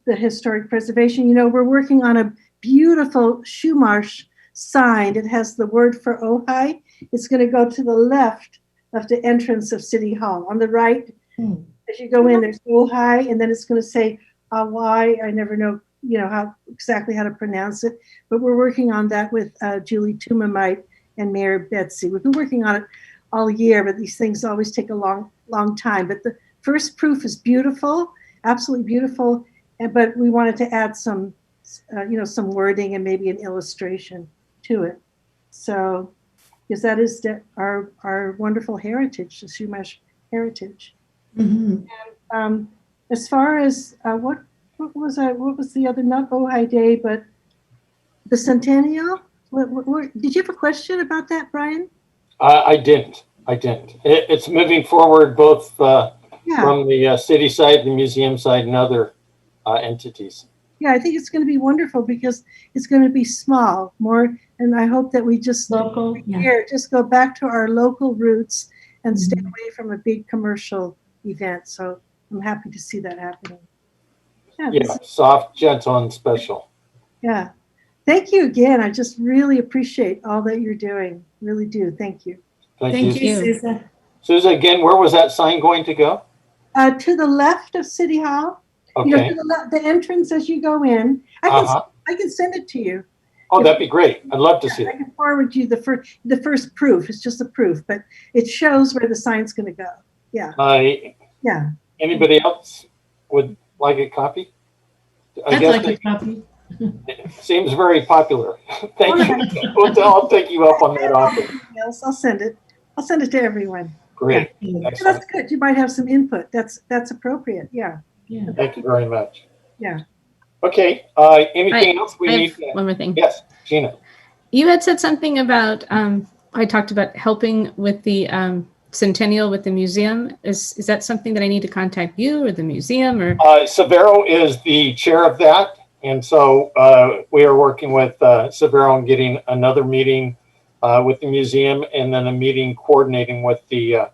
the historic preservation. You know, we're working on a beautiful Shoemarsh sign. It has the word for Ojai. It's going to go to the left of the entrance of City Hall. On the right, as you go in, there's Ojai, and then it's going to say Hawaii. I never know, how exactly how to pronounce it, but we're working on that with Julie Tumamite and Mayor Betsy. We've been working on it all year, but these things always take a long time. But the first proof is beautiful, absolutely beautiful, but we wanted to add some, some wording and maybe an illustration to it. So, because that is our wonderful heritage, the Chumash heritage. And as far as what was the other, not Ojai Day, but the centennial? Did you have a question about that, Brian? I didn't. It's moving forward both from the city side, the museum side, and other entities. Yeah, I think it's going to be wonderful because it's going to be small, more, and I hope that we just just go back to our local roots and stay away from a big commercial event. So I'm happy to see that happening. Yeah, soft, gentle, and special. Yeah. Thank you again. I just really appreciate all that you're doing. Really do. Thank you. Thank you, Susan. Susan, again, where was that sign going to go? To the left of City Hall. Okay. To the entrance as you go in. I can send it to you. Oh, that'd be great. I'd love to see I it. can forward you the first proof. It's just a proof, but it shows where the sign's going to go. Yeah. Yeah. Anybody else would like a copy? I'd like a copy. It seems very popular. Thank you. I'll take you up on that offer. Yes, I'll send it. I'll send it to everyone. Great. Yeah. That's good. You might have some input. That's appropriate. Yeah. Thank you very much. Yeah. Okay. Anything else we need? One more thing. Yes, Gina. You had said something about, I talked about helping with the centennial with the museum. Is that something that I need to contact you or the museum or? Severo is the chair of that. And so we are working with Severo on getting another meeting with the museum and then a meeting coordinating with the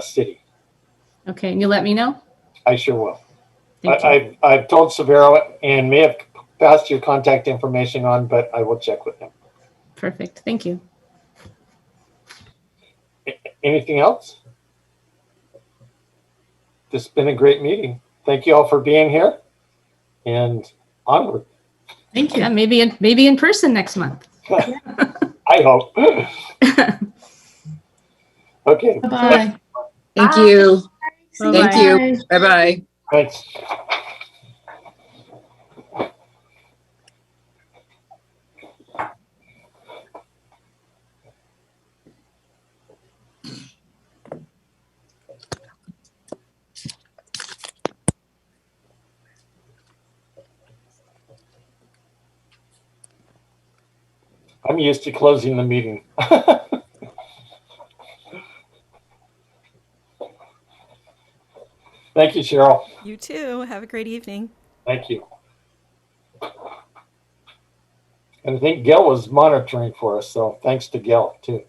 city. Okay. And you'll let me know? I sure will. I've told Severo and may have passed your contact information on, but I will check with him. Perfect. Thank you. Anything else? This has been a great meeting. Thank you all for being here and onward. Thank you. Yeah, maybe in person next month. I hope. Okay. Bye-bye. Thank you. Bye. Thank you. Bye-bye. Thanks. I'm used to closing the meeting. Thank you, Cheryl. You too. Have a great evening. Thank you. And I think Gail was monitoring for us, so thanks to Gail too.